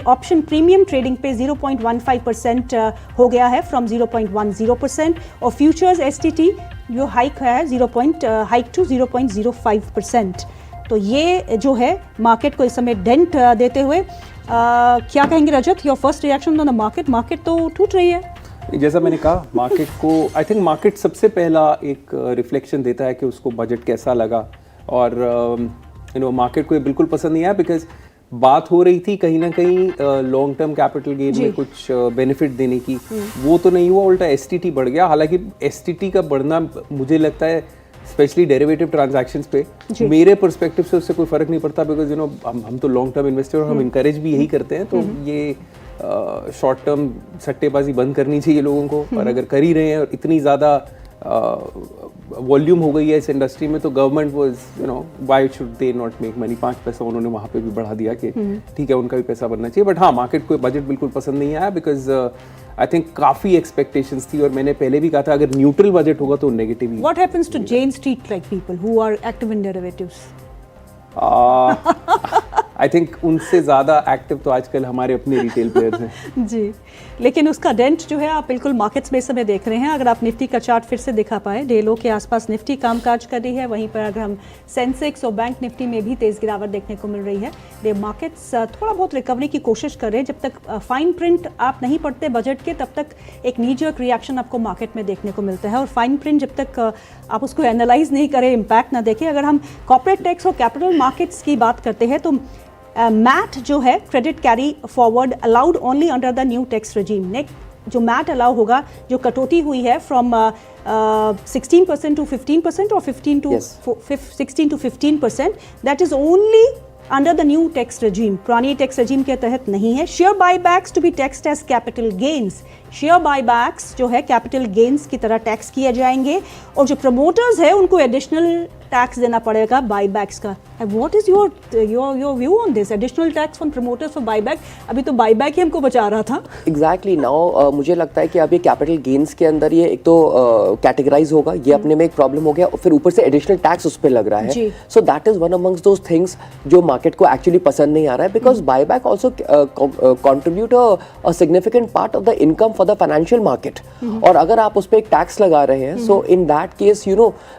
A: ऑप्शन प्रीमियम ट्रेडिंग पे 0.15% हो गया है फ्रॉम 0.10%। और फ्यूचर्स STT जो हाइक है हाइक टू 0.05%। तो ये जो है मार्केट को इस समय डेंट देते हुए क्या कहेंगे Rajat, your first reaction on the market? Market तो टूट रही है।
E: जैसा मैंने कहा, मार्केट को आई थिंक मार्केट सबसे पहला एक रिफ्लेक्शन देता है कि उसको बजट कैसा लगा। और मार्केट को ये बिल्कुल पसंद नहीं आया, बिकॉज बात हो रही थी कहीं ना कहीं लॉन्ग टर्म कैपिटल गेन में कुछ बेनिफिट देने की, वो तो नहीं हुआ, उल्टा STT बढ़ गया। हालांकि STT का बढ़ना मुझे लगता है स्पेशली डेरिवेटिव ट्रांजैक्शंस पे मेरे पर्सपेक्टिव से उससे कोई फर्क नहीं पड़ता, बिकॉज हम तो लॉन्ग टर्म इन्वेस्टर और हम इनकरेज भी यही करते हैं। तो ये शॉर्ट टर्म सट्टेबाजी बंद करनी चाहिए लोगों को। और अगर कर ही रहे हैं और इतनी ज़्यादा वॉल्यूम हो गई है इस इंडस्ट्री में, तो government was why should they not make money. 5 पैसा उन्होंने वहाँ पे भी बढ़ा दिया कि ठीक है उनका भी पैसा बनना चाहिए। बट हाँ, मार्केट को बजट बिल्कुल पसंद नहीं आया, बिकॉज आई थिंक काफ़ी एक्सपेक्टेशंस थी। और मैंने पहले भी कहा था अगर न्यूट्रल बजट होगा तो नेगेटिव ही।
A: What happens to Jane Street like people who are active in derivatives?
E: I think उनसे ज़्यादा एक्टिव तो आजकल हमारे अपने रिटेल प्लेयर्स हैं।
A: जी, लेकिन उसका डेंट जो है आप बिल्कुल मार्केट्स में इस समय देख रहे हैं। अगर आप निफ्टी का चार्ट फिर से दिखा पाए, डे लो के आसपास निफ्टी कामकाज कर रही है। वहीं पर अगर हम सेंसेक्स और बैंक निफ्टी में भी तेज़ गिरावट देखने को मिल रही है। डे मार्केट्स थोड़ा बहुत रिकवरी की कोशिश कर रहे हैं। जब तक फाइन प्रिंट आप नहीं पढ़ते बजट के, तब तक एक नीजर्क रिएक्शन आपको मार्केट में देखने को मिलता है। और फाइन प्रिंट जब तक आप उसको एनालाइज नहीं करें, इम्पैक्ट ना देखें। अगर हम कॉर्पोरेट टैक्स और कैपिटल मार्केट्स की बात करते हैं तो मैट जो है credit carry forward allowed only under the new tax regime. Next जो मैट अलाउ होगा, जो कटौती हुई है फ्रॉम 16% टू 15% और 16 to 15%, that is only under the new tax regime. पुरानी टैक्स रेजिम के तहत नहीं है। Share buybacks to be taxed as capital gains. Share buybacks जो है कैपिटल गेन्स की तरह टैक्स किए जाएंगे। और जो प्रमोटर्स है उनको एडिशनल टैक्स देना पड़ेगा बायबैक्स का। What is your view on this? Additional tax on promoters for buyback? अभी तो बायबैक ही हमको बचा रहा था।
B: एग्जैक्टली नाउ मुझे लगता है कि अब ये कैपिटल गेन्स के अंदर ये एक तो कैटेगराइज होगा, ये अपने में एक प्रॉब्लम हो गया, और फिर ऊपर से एडिशनल टैक्स उस पर लग रहा है। So that is one amongst those things जो मार्केट को एक्चुअली पसंद नहीं आ रहा है, because buyback also contribute a significant part of the income for the financial market. और अगर आप उस पर एक टैक्स लगा रहे हैं, so in that case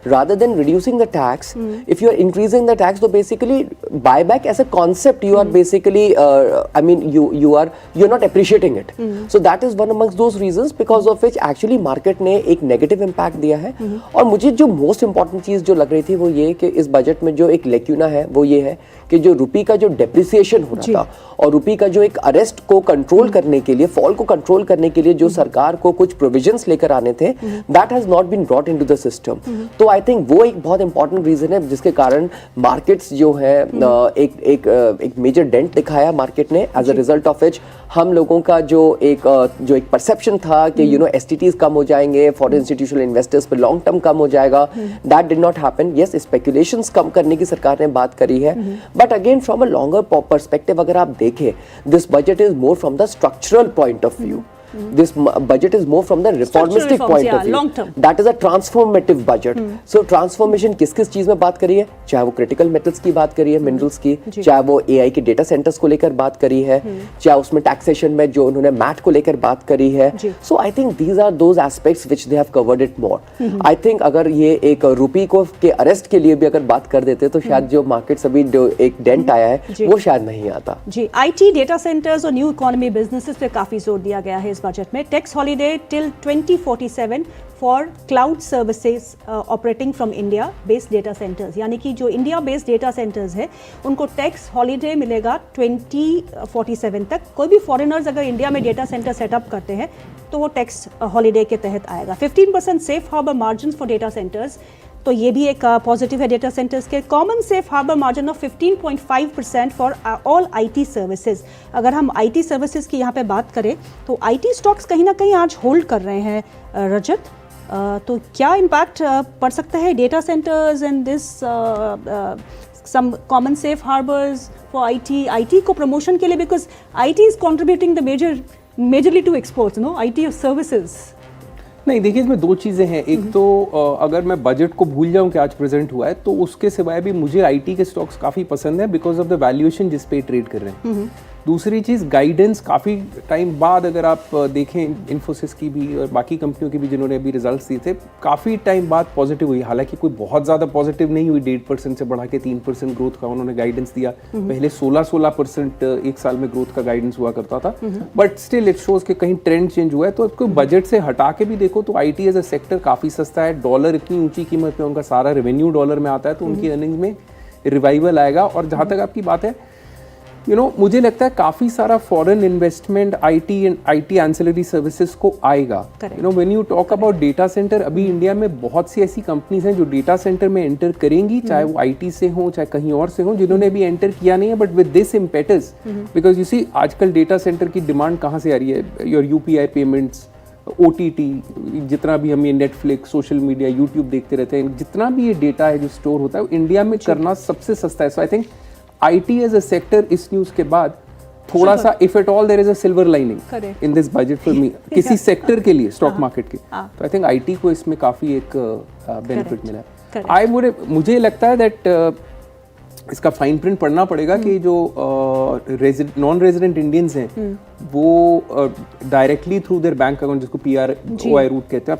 B: rather than reducing the tax, if you are increasing the tax, so basically buyback as a concept you are basically I mean you're not appreciating it. So that is one amongst those reasons because of which actually market ने एक negative impact दिया है। और मुझे जो most important चीज़ जो लग रही थी वो ये कि इस बजट में जो एक लेक्यूना है वो ये है कि जो रुपये का जो डेप्रिसिएशन हो रहा था और रुपये का जो एक अरेस्ट को कंट्रोल करने के लिए, फॉल को कंट्रोल करने के लिए जो सरकार को कुछ प्रोविजंस लेकर आने थे, that has not been brought into the system. तो आई थिंक वो एक बहुत इंपॉर्टेंट रीजन है जिसके कारण मार्केट्स जो है एक मेजर डेंट दिखाया मार्केट ने, as a result of which हम लोगों का जो एक परसेप्शन था कि एसटीटीज कम हो जाएंगे, फॉरेन इंस्टीट्यूशनल इन्वेस्टर्स पे लॉन्ग टर्म कम हो जाएगा, that did not happen. Yes, speculations कम करने की सरकार ने बात करी है, but again from a longer perspective अगर आप देखें, this budget is more from the structural point of view This budget is more from the reformistic
A: reforms,
B: point
A: yeah,
B: of view.
A: long term.
B: That is a transformative budget. So transformation किस चीज में बात करी है, चाहे वो critical metals की बात करी है, मिनरल्स की, चाहे वो AI के डेटा सेंटर्स को लेकर बात करी है, चाहे उसमें टैक्सेशन में जो उन्होंने मैट को लेकर बात करी है. So I think these are those aspects which they have covered it more. I think अगर ये एक रुपी को के अरेस्ट के लिए भी अगर बात कर देते तो शायद जो मार्केट्स अभी जो एक डेंट आया है वो शायद नहीं आता.
A: जी, IT डेटा सेंटर्स और न्यू इकोनॉमी बिजनेसेस पे काफी जोर दिया गया है इस बजट में. Tax holiday till 2047 for cloud services operating from India based data centres, यानी कि जो इंडिया बेस्ड डेटा सेंटर्स है उनको टैक्स हॉलीडे मिलेगा 2047 तक. कोई भी फॉरेनर्स अगर इंडिया में डेटा सेंटर सेटअप करते हैं तो वो टैक्स हॉलीडे के तहत आएगा. 15% safe harbour margin for data centres, तो ये भी एक पॉजिटिव है डेटा सेंटर्स के. Common safe harbour margin of 15.5% for all IT services. अगर हम IT सर्विसेज की यहाँ पे बात करें तो IT स्टॉक्स कहीं ना कहीं आज होल्ड कर रहे हैं रजत. तो क्या इम्पैक्ट पड़ सकता है data centres and this some common safe harbours for IT को प्रमोशन के लिए, because IT is contributing the majorly to exports, no IT services.
E: नहीं, देखिए इसमें दो चीज़ें हैं. एक तो अगर मैं बजट को भूल जाऊं कि आज प्रेजेंट हुआ है, तो उसके सिवाय भी मुझे IT के स्टॉक्स काफ़ी पसंद है बिकॉज ऑफ द वैल्यूएशन जिस पे ट्रेड कर रहे हैं. दूसरी चीज़ गाइडेंस, काफ़ी टाइम बाद अगर आप देखें इन्फोसिस की भी और बाकी कंपनियों की भी जिन्होंने अभी रिजल्ट्स दिए थे, काफ़ी टाइम बाद पॉजिटिव हुई. हालांकि कोई बहुत ज़्यादा पॉजिटिव नहीं हुई, 1.5% से बढ़ा के 3% ग्रोथ का उन्होंने गाइडेंस दिया. पहले 16% एक साल में ग्रोथ का गाइडेंस हुआ करता था, बट स्टिल इट शोज कि कहीं ट्रेंड चेंज हुआ है. तो कोई बजट से हटा के भी देखो तो IT एज अ सेक्टर काफ़ी सस्ता है. डॉलर इतनी ऊंची कीमत पे, उनका सारा रेवेन्यू डॉलर में आता है, तो उनकी अर्निंग्स में रिवाइवल आएगा. और जहाँ तक आपकी बात है, मुझे लगता है काफ़ी सारा foreign investment IT ancillary services को आएगा. When you talk about data centre, अभी इंडिया में बहुत सी ऐसी कंपनीज हैं जो डेटा सेंटर में एंटर करेंगी, चाहे वो IT से हो चाहे कहीं और से हो, जिन्होंने अभी एंटर किया नहीं है. But with this impetus, because you see आजकल डेटा सेंटर की डिमांड कहाँ से आ रही है, योर UPI पेमेंट्स, OTT, जितना भी हम ये नेटफ्लिक्स, सोशल मीडिया, यूट्यूब देखते रहते हैं, जितना भी ये डेटा है जो स्टोर होता है, इंडिया में करना सबसे सस्ता है. So I think IT as a sector इस न्यूज के बाद थोड़ा सा, if at all there is a silver lining in this budget for me, किसी सेक्टर के लिए, स्टॉक मार्केट के, तो आई थिंक IT को इसमें काफी एक बेनिफिट मिला है. मुझे लगता है दैट इसका फाइन प्रिंट पढ़ना पड़ेगा कि जो नॉन रेजिडेंट इंडियंस हैं वो directly through their bank account, जिसको PROI रूट कहते हैं,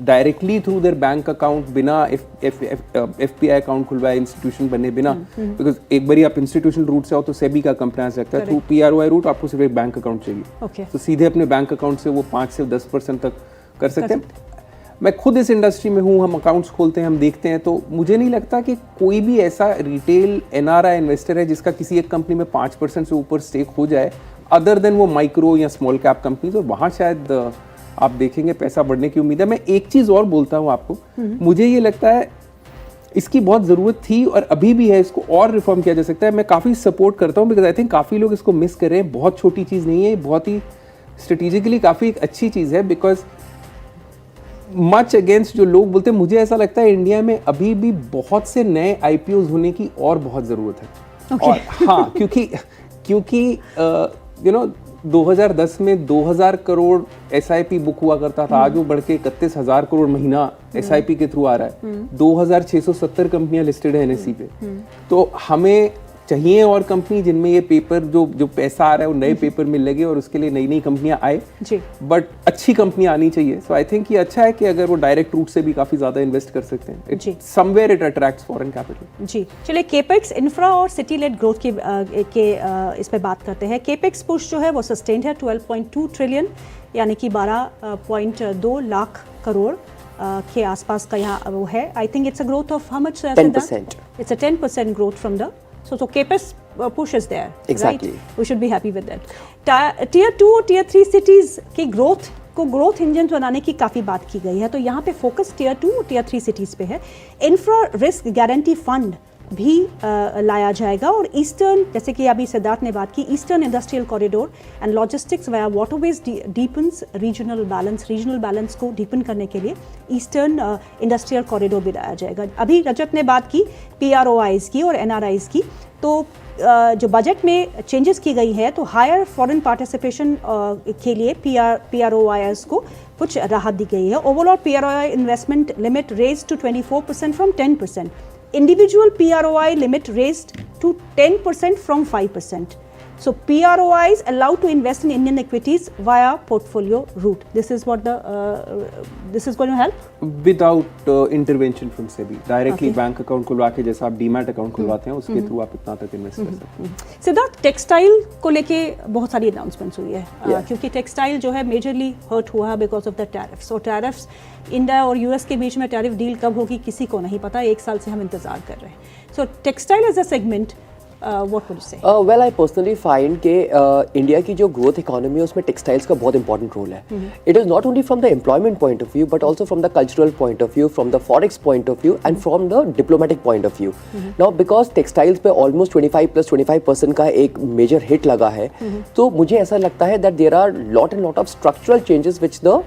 E: directly through their bank account, बिना FPI अकाउंट खुलवाए, इंस्टीट्यूशन बने बिना, बिकॉज एक बार आप इंस्टीट्यूशनल रूट से आओ तो सेबी का कंप्लायंस लगता है. थ्रू PROI रूट आपको सिर्फ एक बैंक अकाउंट चाहिए, तो सीधे अपने बैंक अकाउंट से वो 5 से 10% तक कर सकते हैं. मैं खुद इस इंडस्ट्री में हूँ, हम अकाउंट्स खोलते हैं, हम देखते हैं, तो मुझे नहीं लगता कि कोई भी ऐसा रिटेल NRI इन्वेस्टर है जिसका किसी एक कंपनी में 5% से ऊपर स्टेक हो जाए, अदर देन वो माइक्रो या स्मॉल कैप कंपनीज, और वहाँ शायद आप देखेंगे पैसा बढ़ने की उम्मीद है. मैं एक चीज़ और बोलता हूँ आपको, मुझे ये लगता है इसकी बहुत ज़रूरत थी और अभी भी है, इसको और रिफॉर्म किया जा सकता है. मैं काफ़ी सपोर्ट करता हूँ बिकॉज आई थिंक काफ़ी लोग इसको मिस कर रहे हैं. बहुत छोटी चीज़ नहीं है, बहुत ही स्ट्रेटेजिकली काफ़ी एक अच्छी चीज़ है. बिकॉज मच अगेंस्ट जो लोग बोलते हैं, मुझे ऐसा लगता है इंडिया में अभी भी बहुत से नए IPOs होने की और बहुत ज़रूरत है. और हाँ, क्योंकि 2010 में 2000 करोड़ SIP बुक हुआ करता था, आज वो बढ़ के 31,000 करोड़ महीना SIP के थ्रू आ रहा है. 2670 कंपनियां लिस्टेड है NSE पे. तो हमें चाहिए और कंपनी जिनमें ये पेपर जो पैसा आ रहा है वो नए पेपर में लगे और उसके लिए नई नई कंपनियां आए, बट अच्छी कंपनियां आनी चाहिए. सो आई थिंक ये अच्छा है कि अगर वो डायरेक्ट रूट से भी काफी ज्यादा इन्वेस्ट कर सकते हैं, somewhere it attracts foreign capital. जी
A: चलिए, केपेक्स, इंफ्रा और सिटी लेड ग्रोथ के इस पे बात करते हैं. केपेक्स पुश जो है वो सस्टेन्ड है, 12.2 ट्रिलियन यानी कि 12.2 लाख करोड़ के आसपास का यहाँ वो है. I think it's a growth of how much?
B: 10%.
A: It's a 10% growth from the so CAPEX push is there.
B: Exactly.
A: Right? We should be happy with that. Tier 2 और Tier 3 cities की ग्रोथ इंजन बनाने की काफ़ी बात की गई है, तो यहाँ पे फोकस Tier 2 और Tier 3 सिटीज़ पे है. इंफ्रा रिस्क गारंटी फंड भी लाया जाएगा और ईस्टर्न, जैसे कि अभी सिद्धार्थ ने बात की, eastern industrial corridor and logistics via waterways deepens regional balance को डीपन करने के लिए ईस्टर्न इंडस्ट्रियल कॉरिडोर भी लाया जाएगा. अभी रजत ने बात की PROIs की और NRIs की. तो जो बजट में चेंजेस की गई है तो हायर फॉरेन पार्टिसिपेशन के लिए PROIs को कुछ राहत दी गई है. Overall PROI investment limit raise to 24% from 10%. Individual PROI limit raised to 10% from 5%. So PROIs allowed to invest in Indian equities via portfolio route. This is what this is going to help
E: without intervention from SEBI. Directly bank account खुलवा के जैसा आप demat account खुलवाते हैं उसके through आप इतना तक इन्वेस्ट कर सकते हैं.
A: सिद्धार्थ, टेक्सटाइल को लेके बहुत सारी अनाउंसमेंट्स हुई है क्योंकि टेक्सटाइल जो है मेजरली हर्ट हुआ है बिकॉज ऑफ द टैरिफ्स. और टैरिफ्स इंडिया और यूएस के बीच में टैरिफ डील कब होगी किसी को नहीं पता. 1 साल से हम इंतजार कर रहे हैं. So textile as a segment, what would you say?
B: Well, I personally find कि इंडिया की जो ग्रोथ इकोनॉमी है उसमें टेक्सटाइल्स का बहुत इंपॉर्टेंट रोल है. It is not only from the employment point of view but also from the cultural point of view, from the forex point of view and from the diplomatic point of view. Now because textiles पे almost 25% का एक major hit लगा है, तो मुझे ऐसा लगता है that there are lot and lot of structural changes which the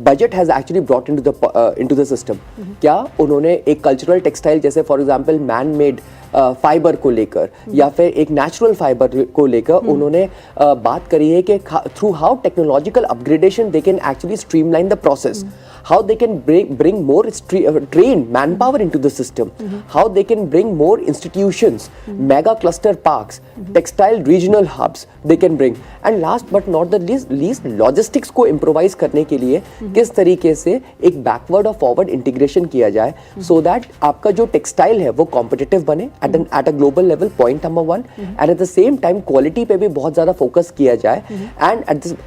B: budget has actually brought into the system. क्या उन्होंने एक कल्चरल टेक्सटाइल जैसे for example man made fibre को लेकर या फिर एक नेचुरल फाइबर को लेकर उन्होंने बात करी है कि through how technological upgradation they can actually streamline the process, how they can bring more trained manpower into the system, how they can bring more institutions, mega cluster parks, textile regional hubs they can bring, and last but not the least logistics को improvise करने के लिए किस तरीके से एक backward और forward integration किया जाए so that आपका जो textile है वो competitive बने at a global level, point number 1, and at the same time quality पे भी बहुत ज़्यादा focus किया जाए,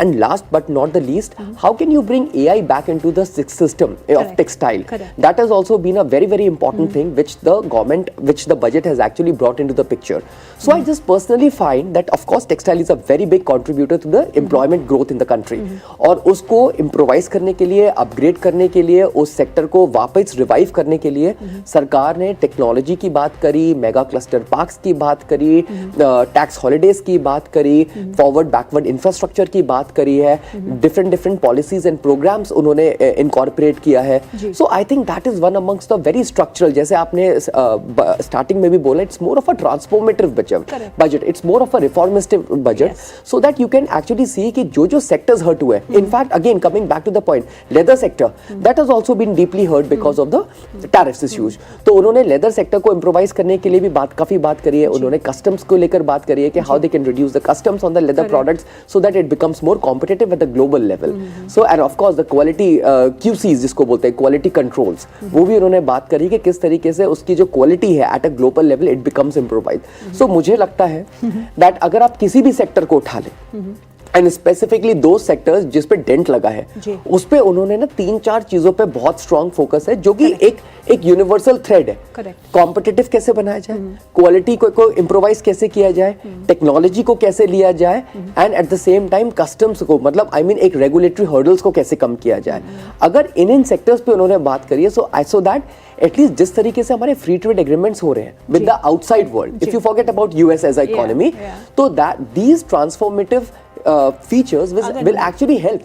B: and last but not the least, how can you bring AI back into the system of textile.
A: Correct.
B: That has also been a very important thing which the budget has actually brought into the picture. So I just personally find that of course textile is a very big contributor to the employment growth in the country. और उसको improvise करने के लिए, upgrade करने के लिए, उस sector को वापस revive करने के लिए सरकार ने technology की बात करी, mega cluster parks की बात करी, tax holidays की बात करी, forward backward infrastructure की बात करी है, different policies and programs उन्होंने incorporate किया है. So I think that is one amongst the very structural, जैसे आपने starting में भी बोला, it's more of a transformative budget, it's more of a reformistic budget, so that you can actually see कि जो sectors hurt हुए. In fact, again coming back to the point, leather sector that has also been deeply hurt because of the tariffs issues. तो उन्होंने leather sector को improvise करने के लिए भी काफी बात करी है. उन्होंने customs को लेकर बात करी है कि how they can reduce the customs on the leather products so that it becomes more competitive at the global level. So and of course the quality QCs जिसको बोलते हैं क्वालिटी कंट्रोल्स, वो भी उन्होंने बात करी कि किस तरीके से उसकी जो क्वालिटी है at a global level it becomes improvise. So मुझे लगता है दैट अगर आप किसी भी सेक्टर को उठा लें एंड स्पेसिफिकली दो सेक्टर्स जिस पे डेंट लगा है उस पे उन्होंने ना 3-4 चीजों पे बहुत स्ट्रांग फोकस है जो कि एक यूनिवर्सल थ्रेड है. कॉम्पिटिटिव कैसे बनाया जाए, क्वालिटी को इम्प्रोवाइज कैसे किया जाए, टेक्नोलॉजी को कैसे लिया जाए and at the same time customs को मतलब एक रेगुलेटरी हर्डल्स को कैसे कम किया जाए. अगर इन सेक्टर्स पे उन्होंने बात करी है सो दैट एटलीस्ट जिस तरीके से हमारे फ्री ट्रेड एग्रीमेंट्स हो रहे हैं with the outside world, if you forget about US as a economy, तो that these transformative features will actually help.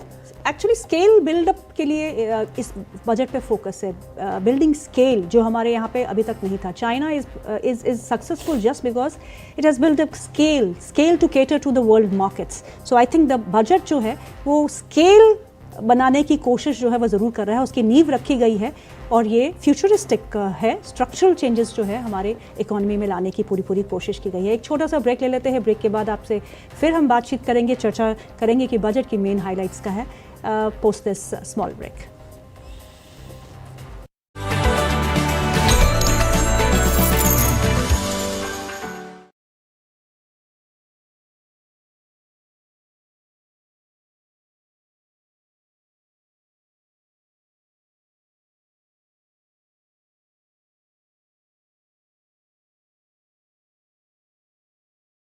A: Actually scale build up के लिए इस बजट पे फोकस है. बिल्डिंग स्केल जो हमारे यहाँ पे अभी तक नहीं था. China is successful just because it has build up scale to cater to the world markets. So I think the budget जो है वो स्केल बनाने की कोशिश जो है वो ज़रूर कर रहा है. उसकी नींव रखी गई है और ये फ्यूचरिस्टिक है. स्ट्रक्चरल चेंजेस जो है हमारे इकोनॉमी में लाने की पूरी कोशिश की गई है. एक छोटा सा ब्रेक ले लेते हैं. ब्रेक के बाद आपसे फिर हम बातचीत करेंगे, चर्चा करेंगे कि बजट की मेन हाइलाइट्स का है पोस्ट दिस स्मॉल ब्रेक.